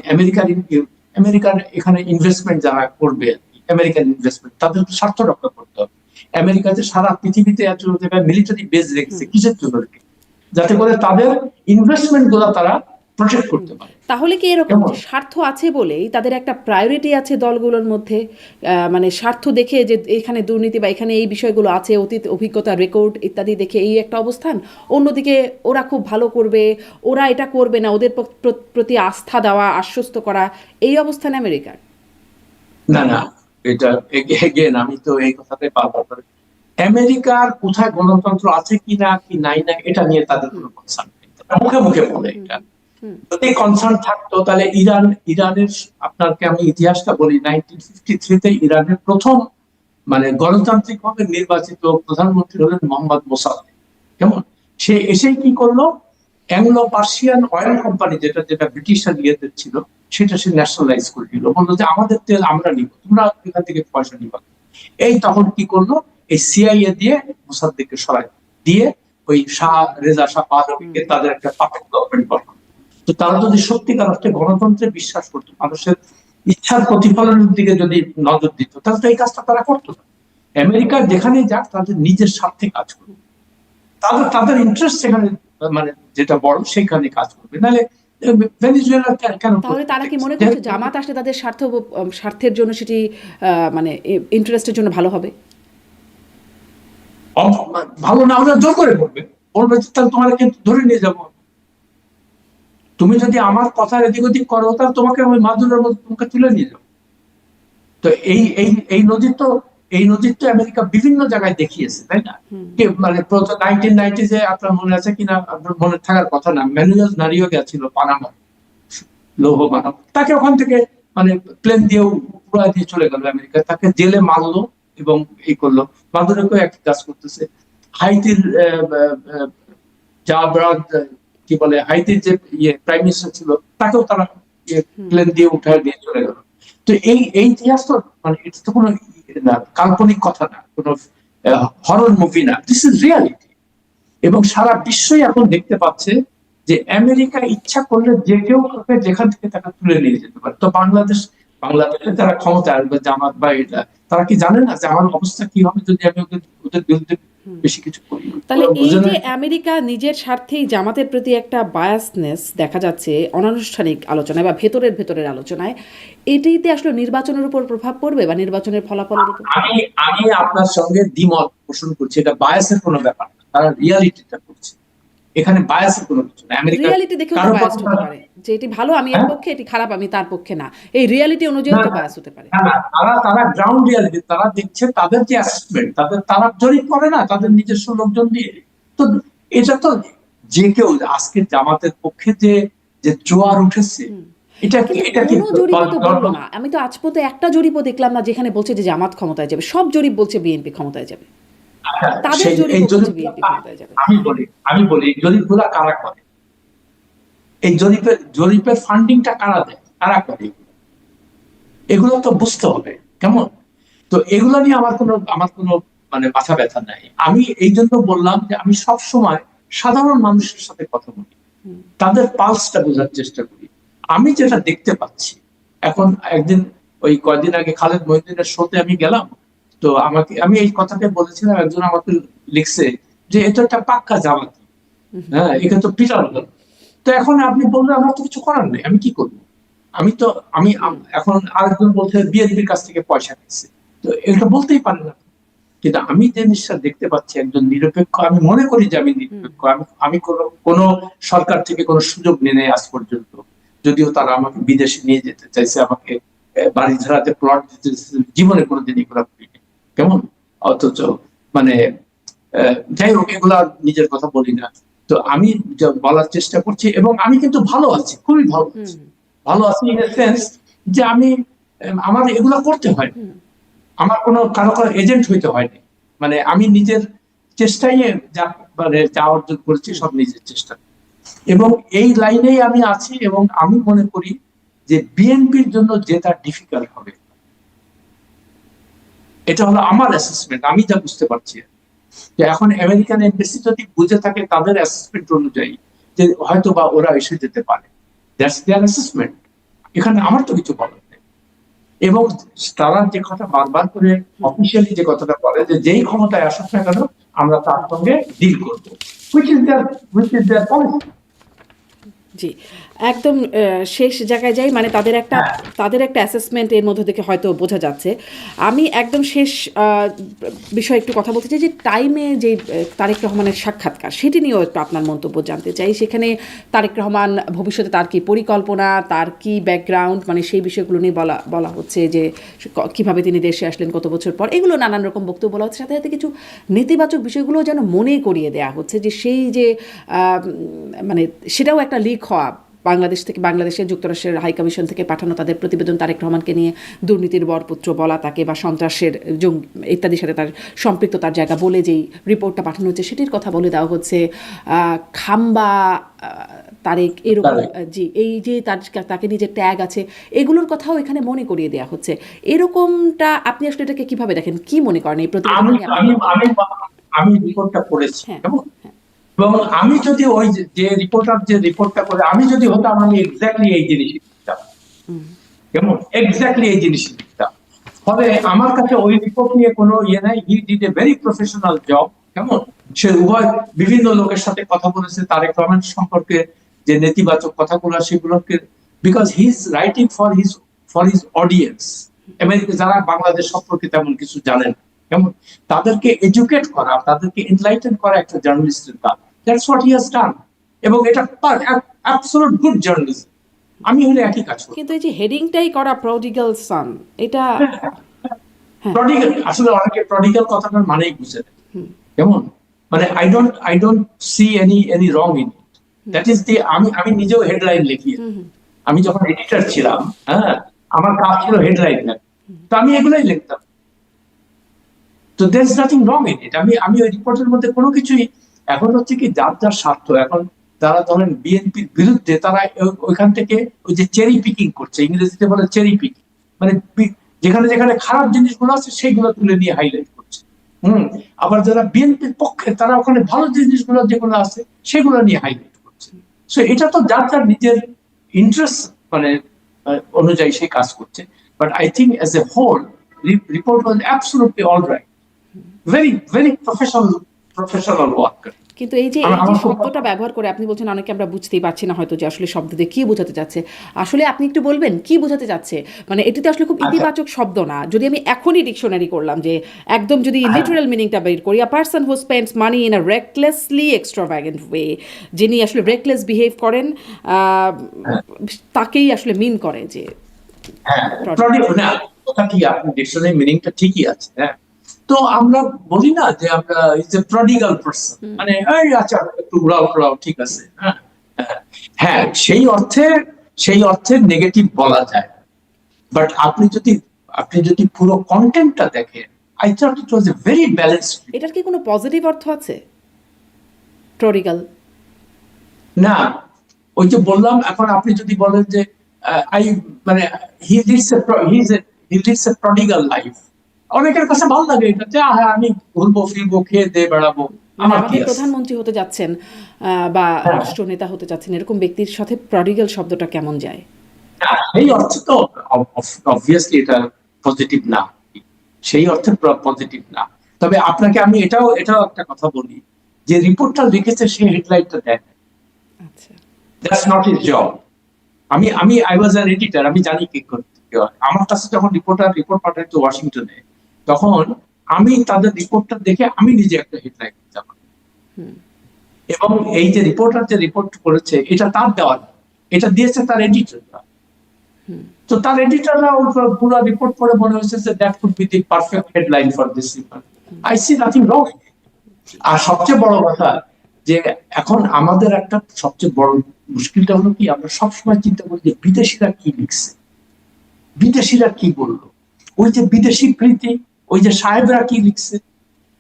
আমেরিকার এখানে ইনভেস্টমেন্ট যারা করবে, আমেরিকান ইনভেস্টমেন্ট, তাদের তো স্বার্থ রক্ষা করতে হবে। আমেরিকা যে সারা পৃথিবীতে এত মিলিটারি বেস রেখেছে, কিসের জন্য রেখেছে? যাতে করে তাদের ইনভেস্টমেন্ট গুলো তারা প্রোটেক্ট করতে পারে। তাহলে কি এরকম কেমন? যে স্বার্থ আছে বলেই তাদের একটা প্রায়োরিটি আছে দলগুলোর মধ্যে, মানে স্বার্থ দেখে যে এখানে দুর্নীতি বা এখানে এই বিষয়গুলো আছে, অতীত অভিজ্ঞতা রেকর্ড ইত্যাদি দেখে এই একটা অবস্থান, অন্যদিকে ওরা খুব ভালো করবে, ওরা এটা করবে না, ওদের প্রতি আস্থা দেওয়া, আশ্বস্ত করা, এই অবস্থান আমেরিকার? না না, এটা এগেন আমি তো এই কথাটাই বারবার করি। আমেরিকার কোথায় গণতন্ত্র আছে কি না, কি নাই না, এটা নিয়ে তাদের কোনো কনসার্ন নেই। তারা মুখে মুখে বলে এটা। যদি কনসার্ন থাকতো তাহলে ইরানের, আপনাকে আমি ইতিহাসটা বলি, 1953-তে ইরানের প্রথম মানে গণতান্ত্রিক ভাবে নির্বাচিত প্রধানমন্ত্রী হলেন মোহাম্মদ মোসাদ্দেক। কেমন? সে এসেই কি করলো, অ্যাংলো পার্সিয়ান অয়েল কোম্পানি, যেটা যেটা ব্রিটিশরা ইয়েদের ছিল, সেটা সে ন্যাশনালাইজ করে দিল। বললো যে আমাদের তেল আমরা নিব, তোমরা এখান থেকে পয়সা নিবা। এই তখন কি করলো, এই সিআইএ দিয়ে মোসাদ্দেককে সরাই দিয়ে ওই শাহ রেজা শাহ পাহলভিকে তাদের একটা পারফেক্ট গভর্নমেন্ট করলো। তো তারা যদি সত্যিকার অর্থে গণতন্ত্রে বিশ্বাস করতো, মানুষের ইচ্ছার প্রতিফলনের দিকে যদি নজর দিত, তাহলে তো এই কাজটা তারা করতো না। আমেরিকার যেখানেই যাক, তাদের নিজের স্বার্থে কাজ করবে, তাদের তাদের ইন্টারেস্ট সেখানে মানে যেটা বড় সেখানে কাজ করবে। নাহলে ভেনিজুয়েলা কেন? তাহলে তারা কি মনে করছে জামাত আসলে তাদের স্বার্থের জন্য সেটি মানে ইন্টারেস্টের জন্য ভালো হবে? ভালো না হলে জোর করে বলবে, বলবে তাহলে তোমার কিন্তু ধরে নিয়ে যাবো। তুমি যদি আমার কথার এদিক ওদিক করো, তাহলে তোমাকে আমি মাদুরের মধ্যে তোমাকে তুলে নিয়ে যাবো। তো এই নজির তো আমেরিকা বিভিন্ন জায়গায় দেখিয়েছে, তাই না? মানে 1990 আপনার মনে আছে কিনা, আপনার মনে থাকার কথা না, ম্যানুয়েল নারিও গেছিল পানামা লৌহ মানব, তাকে ওখান থেকে মানে প্লেন দিয়ে উড়া দিয়ে চলে গেল আমেরিকা, তাকে জেলে মারলো এবং এই করলো। মাদুরোকেও একই কাজ করতেছে। হাইতির কি বলে, হাইতির যে প্রাইম মিনিস্টার ছিল, তাকেও তারা প্লেন দিয়ে উঠায় দিয়ে চলে গেল। তো এই ইতিহাস তো মানে এটা তো কোনো কাল্পনিক কথা না, কোনো হরর মুভি না, দিস ইজ রিয়ালিটি। এবং সারা বিশ্বই এখন দেখতে পাচ্ছে যে আমেরিকা ইচ্ছা করলে যে কেউ যেখান থেকে তাকে তুলে নিয়ে যেতে পারে। তো বাংলাদেশে যারা ক্ষমতা আসবে, জামাত বা এটা, তারা কি জানে না যে আমার অবস্থা কি হবে যদি আমি ওদের বিরুদ্ধে বেশি কিছু করি? তাহলে ওরা এই বুঝে না। যে আমেরিকা নিজের স্বার্থেই জামাতের প্রতি একটা বায়াসনেস দেখা যাচ্ছে অনানুষ্ঠানিক আলোচনায় বা ভেতরের আলোচনায়, এটিতে আসলে নির্বাচনের উপর প্রভাব পড়বে বা নির্বাচনের ফলাফলের উপর? আমি আমি আপনার সঙ্গে দ্বিমত পোষণ করছি, এটা বায়াসের কোনো ব্যাপার না, তারা রিয়ালিটিটা করছে, এখানে বায়াসের কোনো কিছু না। আমেরিকার রিয়ালিটি দেখেও তো কারো বায়াসড পক্ষে হতে পারে, যে এটি ভালো আমি এর হ্যাঁ, পক্ষে, এটি খারাপ আমি তার পক্ষে না, এই রিয়ালিটি অনুযায়ী না তো না বায়াস হতে পারে। না না, তারা তারা গ্রাউন্ড রিয়ালিটি তারা দেখছে, তাদের যে অ্যাসেসমেন্ট, তারা জরিপ করে না তাদের নিজস্ব লোকজন দিয়ে। তো এটা তো যে কেউ, আজকে জামাতের পক্ষে যে যে জোয়ার উঠেছে, এটা কি কিন্তু এটা কি কোনো জরিপে তো বললো না, আমি তো আজ পর্যন্ত একটা জরিপও দেখলাম না যেখানে বলছে যে জামাত ক্ষমতায় যাবে। সব জরিপ বলছে বিএনপি ক্ষমতায় যাবে, আচ্ছা, তাদের এই জরিপও বলছে জরিপ বিএনপি ক্ষমতায় যাবে। আমি বলি এই জরিপগুলা কারা করে? এই জরিপের ফান্ডিংটা কারা দেয়, কারা করে? এগুলো তো বুঝতে হবে, কেমন? তো এগুলো নিয়ে আমার কোনো মানে মাথা ব্যথা নাই। আমি এই জন্য বললাম যে আমি সব সময় সাধারণ মানুষের সাথে কথা বলি, তাদের পালসটা বোঝার চেষ্টা করি। আমি যেটা দেখতে পাচ্ছি এখন, একদিন ওই কয়দিন আগে খালেদ মহিউদ্দিনের শোতে আমি গেলাম, তো আমি এই কথাটা বলেছিলাম, একজন আমাকে লিখছে যে এটা একটা পাক্কা জামাতি, হ্যাঁ এটা তো পিটার দল। তো এখন আপনি বললেন আমার তো কিছু করার নেই, আমি কি করবো? আমি তো আমি এখন আরেকজন বলছে বিএনপির কাছ থেকে পয়সা নিচ্ছে, তো এটা বলতেই পারে না। কিন্তু আমি যে জিনিসটা দেখতে পাচ্ছি, একজন নিরপেক্ষ, আমি মনে করি যে আমি নিরপেক্ষ, আমি কোনো সরকার থেকে কোনো সুযোগ নিয়ে নেই আজ পর্যন্ত, যদিও তারা আমাকে বিদেশে নিয়ে যেতে চাইছে, আমাকে বাড়ি ধারাতে প্লট দিতে চাইছে, জীবনে কোনোদিন এগুলো করিনি, কেমন? অথচ মানে যাই হোক, এগুলা নিজের কথা বলি না। তো আমি যা বলার চেষ্টা করছি, এবং আমি কিন্তু ভালো আছি, খুবই ভালো আছি। ভালো আছি ইন সেন্স যে আমি আমার এগুলা করতে হয়, আমার কারো এজেন্ট হইতে হয়নি। মানে আমি নিজের চেষ্টাই যা অর্জন করেছি সব নিজের চেষ্টা, এবং এই লাইনেই আমি আছি। এবং আমি মনে করি যে বিএনপির জন্য যেটা ডিফিকাল্ট হবে, এটা হলো আমার অ্যাসেসমেন্ট, আমি যা বুঝতে পারছি, যে এখন আমেরিকান এমবেসি যদি বুঝে থাকে তাদের অ্যাসেসমেন্ট অনুযায়ী যে হয়তো বা ওরা এসে যেতে পারে, দ্যাটস দেয়ার অ্যাসেসমেন্ট, এখানে আমার তো কিছু বলার নেই। এবং তারা যে কথা বারবার করে অফিসিয়ালি যে কথাটা বলে যে যেই ক্ষমতায় আসুক না কেন আমরা তার সঙ্গে ডিল করবো, which is their policy। জি, একদম শেষ জায়গায় যাই, মানে তাদের একটা অ্যাসেসমেন্ট এর মধ্যে থেকে হয়তো বোঝা যাচ্ছে। আমি একদম শেষ বিষয়ে একটু কথা বলতে চাই যে টাইমে যে তারেক রহমানের সাক্ষাৎকার, সেটি নিয়েও একটু আপনার মন্তব্য জানতে চাই। সেখানে তারেক রহমান ভবিষ্যতে তার কি পরিকল্পনা, তার কি ব্যাকগ্রাউন্ড, মানে সেই বিষয়গুলো নিয়ে বলা হচ্ছে যে কিভাবে তিনি দেশে আসলেন কত বছর পর, এগুলো নানান রকম বক্তব্য বলা হচ্ছে। সাথে সাথে কিছু নেতিবাচক বিষয়গুলো যেন মনে করিয়ে দেওয়া হচ্ছে যে সেই যে মানে সেটাও একটা লিক হওয়া, বাংলাদেশে যুক্তরাষ্ট্রের হাই কমিশন থেকে পাঠানো তাদের প্রতিবেদন, তারেক রহমানকে নিয়ে দুর্নীতির বরপুত্র বলা তাকে, বা সন্ত্রাসের ইত্যাদির সাথে তার সম্পৃক্ততার জায়গা বলে যেই রিপোর্টটা পাঠানো হচ্ছে সেটির কথা বলে দেওয়া হচ্ছে। খাম্বা তারেক এরকম, জি, এই যে তাকে নিয়ে যে ট্যাগ আছে, এগুলোর কথাও এখানে মনে করিয়ে দেওয়া হচ্ছে। এরকমটা আপনি আসলে এটাকে কিভাবে দেখেন, কি মনে করেন এই প্রতিবেদন নিয়ে? আমি রিপোর্টটা পড়েছি, হ্যাঁ, কেমন? এবং আমি যদি ওই যে রিপোর্টটা করে আমি যদি হতাম, আমি এক্স্যাক্টলি এই জিনিসই লিখতাম, কেমন? এক্স্যাক্টলি এই জিনিসই লিখতাম। ফলে আমার কাছে ওই রিপোর্ট নিয়ে কোনো ইয়ে নাই। He did a very professional job, কেমন? সে বিভিন্ন লোকের সাথে কথা বলেছে তারেক রহমান সম্পর্কে, যে নেতিবাচক কথাগুলো সেগুলোকে, because he is writing for his audience, America যারা বাংলাদেশ সম্পর্কে তেমন কিছু জানেন, কেমন? তাদেরকে এডুকেট করা, তাদেরকে এনলাইটেন করা একটা জার্নালিস্টের কাজ। That's what he has done, এবং এটা অ্যাবসলিউট গুড জার্নালিজম। আমি হলে একই কাজ করব। কিন্তু এই যে হেডিংটাই করা প্রডিগাল সান, এটা প্রডিগাল, আসলে অনেকে প্রডিগাল কথাটার মানেই বুঝে না, কেমন? মানে I don't see any wrong in it. That is the, আমি নিজেও হেডলাইন লিখি। আমি যখন এডিটর ছিলাম, হ্যাঁ, আমার কাজ ছিল হেডলাইন লেখা, তো আমি এগুলাই লিখতাম। তো there is nothing wrong in it. আমি ওই রিপোর্টের মধ্যে কোনো কিছুই, এখন হচ্ছে কি যার স্বার্থ, এখন যারা ধরেন বিএনপির বিরুদ্ধে, তারা ওইখান থেকে ওই যে চেরি পিকিং করছে, ইংরেজিতে বলে চেরি পিকিং, মানে যেখানে যেখানে খারাপ জিনিসগুলো আছে সেইগুলো তুলে নিয়ে হাইলাইট করছে। আবার যারা বিএনপির পক্ষে, তারা ওখানে ভালো জিনিসগুলো যেগুলো আছে সেগুলো নিয়ে হাইলাইট করছে। সো এটা তো যার নিজের ইন্টারেস্ট মানে অনুযায়ী সে কাজ করছে। But I think as a whole report was absolutely all right. Very professional work. কিন্তু এই যে শব্দটা ব্যবহার করে আপনি বলছেন অনেকে আমরা বুঝতেই পারছি না হয়তো যে আসলে শব্দ দিয়ে কি বোঝাতে যাচ্ছে, আসলে আপনি একটু বলবেন কি বোঝাতে যাচ্ছে, মানে এটিতে আসলে খুব ইতিবাচক শব্দ না। যদি আমি এখনই ডিকশনারি করলাম যে একদম যদি লিটারাল মিনিংটা বের করি, a person who spends money in a recklessly extravagant way, যিনি আসলে রেকলেস বিহেভ করেন, তাকেই আসলে মিন করে যে না, কথা কি আপনি ডিকশনারি মিনিংটা ঠিকই আছে। হ্যাঁ, তো আমরা বলি না যে আমরা ইজ এ প্রডিগাল পারসন, মানে এই আচ্ছা একটু উড়াও ঠিক আছে। হ্যাঁ, সেই অর্থে নেগেটিভ বলা যায়, বাট আপনি যদি পুরো কন্টেন্টটা দেখেন, I thought it was a very balanced. এটার কি কোনো পজিটিভ অর্থ আছে প্রডিগাল? না, ওই যে বললাম, এখন আপনি যদি বলেন যে মানে হি লিডস এ প্রডিগাল লাইফ, অনেকের কাছে ভালো লাগে এটা যে হ্যাঁ আমি ঘুরবো ফিরবো খেয়ে দিয়ে বেড়াবো। আমাদের প্রধানমন্ত্রী হতে যাচ্ছেন বা রাষ্ট্র নেতা হতে যাচ্ছেন, এরকম ব্যক্তির সাথে প্রডিগাল শব্দটা কেমন যায়? সেই অর্থে তো অবভিয়াসলি এটা পজিটিভ না, সেই অর্থে পজিটিভ না। তবে আপনাকে আমি এটাও একটা কথা বলি, যে রিপোর্টটা লিখেছে সে হেডলাইনটা দেয়, আচ্ছা, that's not his job. I was an editor, আমি জানি কি করতে হয়। আমার কাছে যখন রিপোর্ট পাঠাইতো ওয়াশিংটনে, তখন আমি তাদের রিপোর্টটা দেখে আমি নিজে একটা হেডলাইন দিতাম, এবং এই যে রিপোর্টার যে রিপোর্ট করেছে এটা তার দেওয়া, এটা দিয়েছে তার এডিটররা। তো তার এডিটররা পুরো রিপোর্ট পড়ে মনে হয়েছে যে that could be the perfect headline for this report. I see nothing wrong. আর সবচেয়ে বড় কথা যে এখন আমাদের একটা সবচেয়ে বড় মুশকিলটা হলো কি, আমরা সবসময় চিন্তা করি যে বিদেশিরা কি লিখছে, বিদেশিরা কি বললো, ওই যে বিদেশি প্রীতি, ওই যে সাহেবরা কি লিখছে,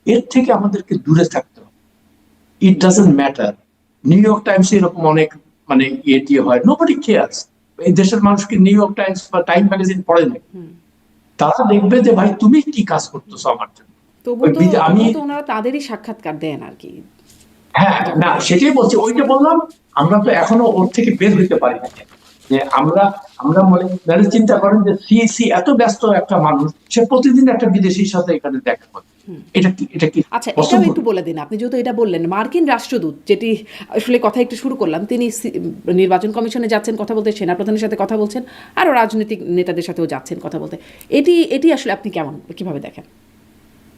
এর থেকে আমাদেরকে দূরে থাকতে হবে। It doesn't matter. New York Times এরকম অনেক মানে ইয়ে হয়, নোবডি কেয়ারস। এই দেশের মানুষকে নিউ ইয়র্ক টাইমস বা টাইম ম্যাগাজিন পড়ে না, তারা দেখবে যে ভাই তুমি কি কাজ করতেছো আমার জন্য। আমি ওনারা তাদেরই সাক্ষাৎকার দেন আর কি। হ্যাঁ, না সেটাই বলছি, ওইটা বললাম, আমরা তো এখনো ওর থেকে বের হইতে পারি না। যে আমরা মনে চিন্তা করেন যে সিএসি এত ব্যস্ত একটা মানুষ, সে প্রতিদিন একটা বিদেশির সাথে এখানে দেখা করে, এটা কি আচ্ছা, এটাও একটু বলে দিন আপনি, যেহেতু এটা বললেন মার্কিন রাষ্ট্রদূত, যেটি আসলে কথা একটু শুরু করলাম, তিনি নির্বাচন কমিশনে যাচ্ছেন কথা বলতে, সেনাপ্রধানের সাথে কথা বলছেন, আরও রাজনৈতিক নেতাদের সাথেও যাচ্ছেন কথা বলতে, এটি আসলে আপনি কিভাবে দেখেন?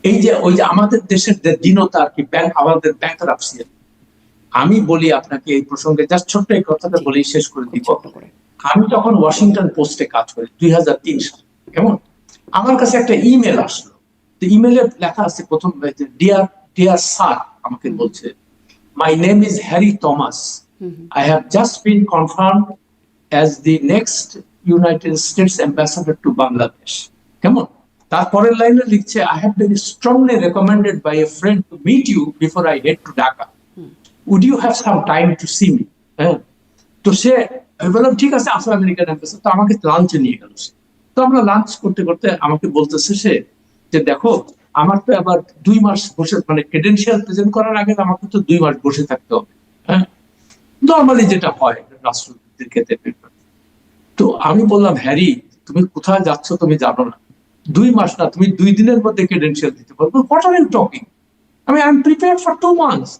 এই যে ওই যে আমাদের দেশের দীনতা আর কি, আমাদের ব্যাংকরাপসি। আমি বলি আপনাকে এই প্রসঙ্গে জাস্ট ছোট্ট এই কথাটা বলেই শেষ করে দিব। আমি যখন ওয়াশিংটন পোস্টে কাজ করি 2003 সালে, কেমন আমার কাছে একটা ইমেল আসলো। তো ইমেলে লেখা আছে প্রথম, ডিয়ার স্যার, আমাকে বলছে, my name is Harry Thomas, I have just been confirmed as the next United States ambassador to Bangladesh. কেমন তারপরের লাইনে লিখছে, I have been strongly recommended by a friend to meet you before I head to Dhaka, would you have some time to see me? তো সে বললাম ঠিক আছে, আসো American embassy. তো আমাকে লাঞ্চে নিয়ে গেল সে। তো আমরা লাঞ্চ করতে করতে আমাকে বলতেছে সে যে দেখো, আমার তো আবার 2 মাস বসে, মানে ক্রেডেনশিয়াল প্রেজেন্ট করার আগে আমাকে তো 2 মাস বসে থাকতে হবে, নর্মালি যেটা হয় রাষ্ট্রপতির ক্ষেত্রে। তো আমি বললাম, হ্যারি তুমি কোথায় যাচ্ছ তুমি জানো না, 2 মাস না, তুমি 2 দিনের মধ্যে ক্রেডেনশিয়াল দিতে পারবে। What are you talking? I mean, I'm prepared for 2 months.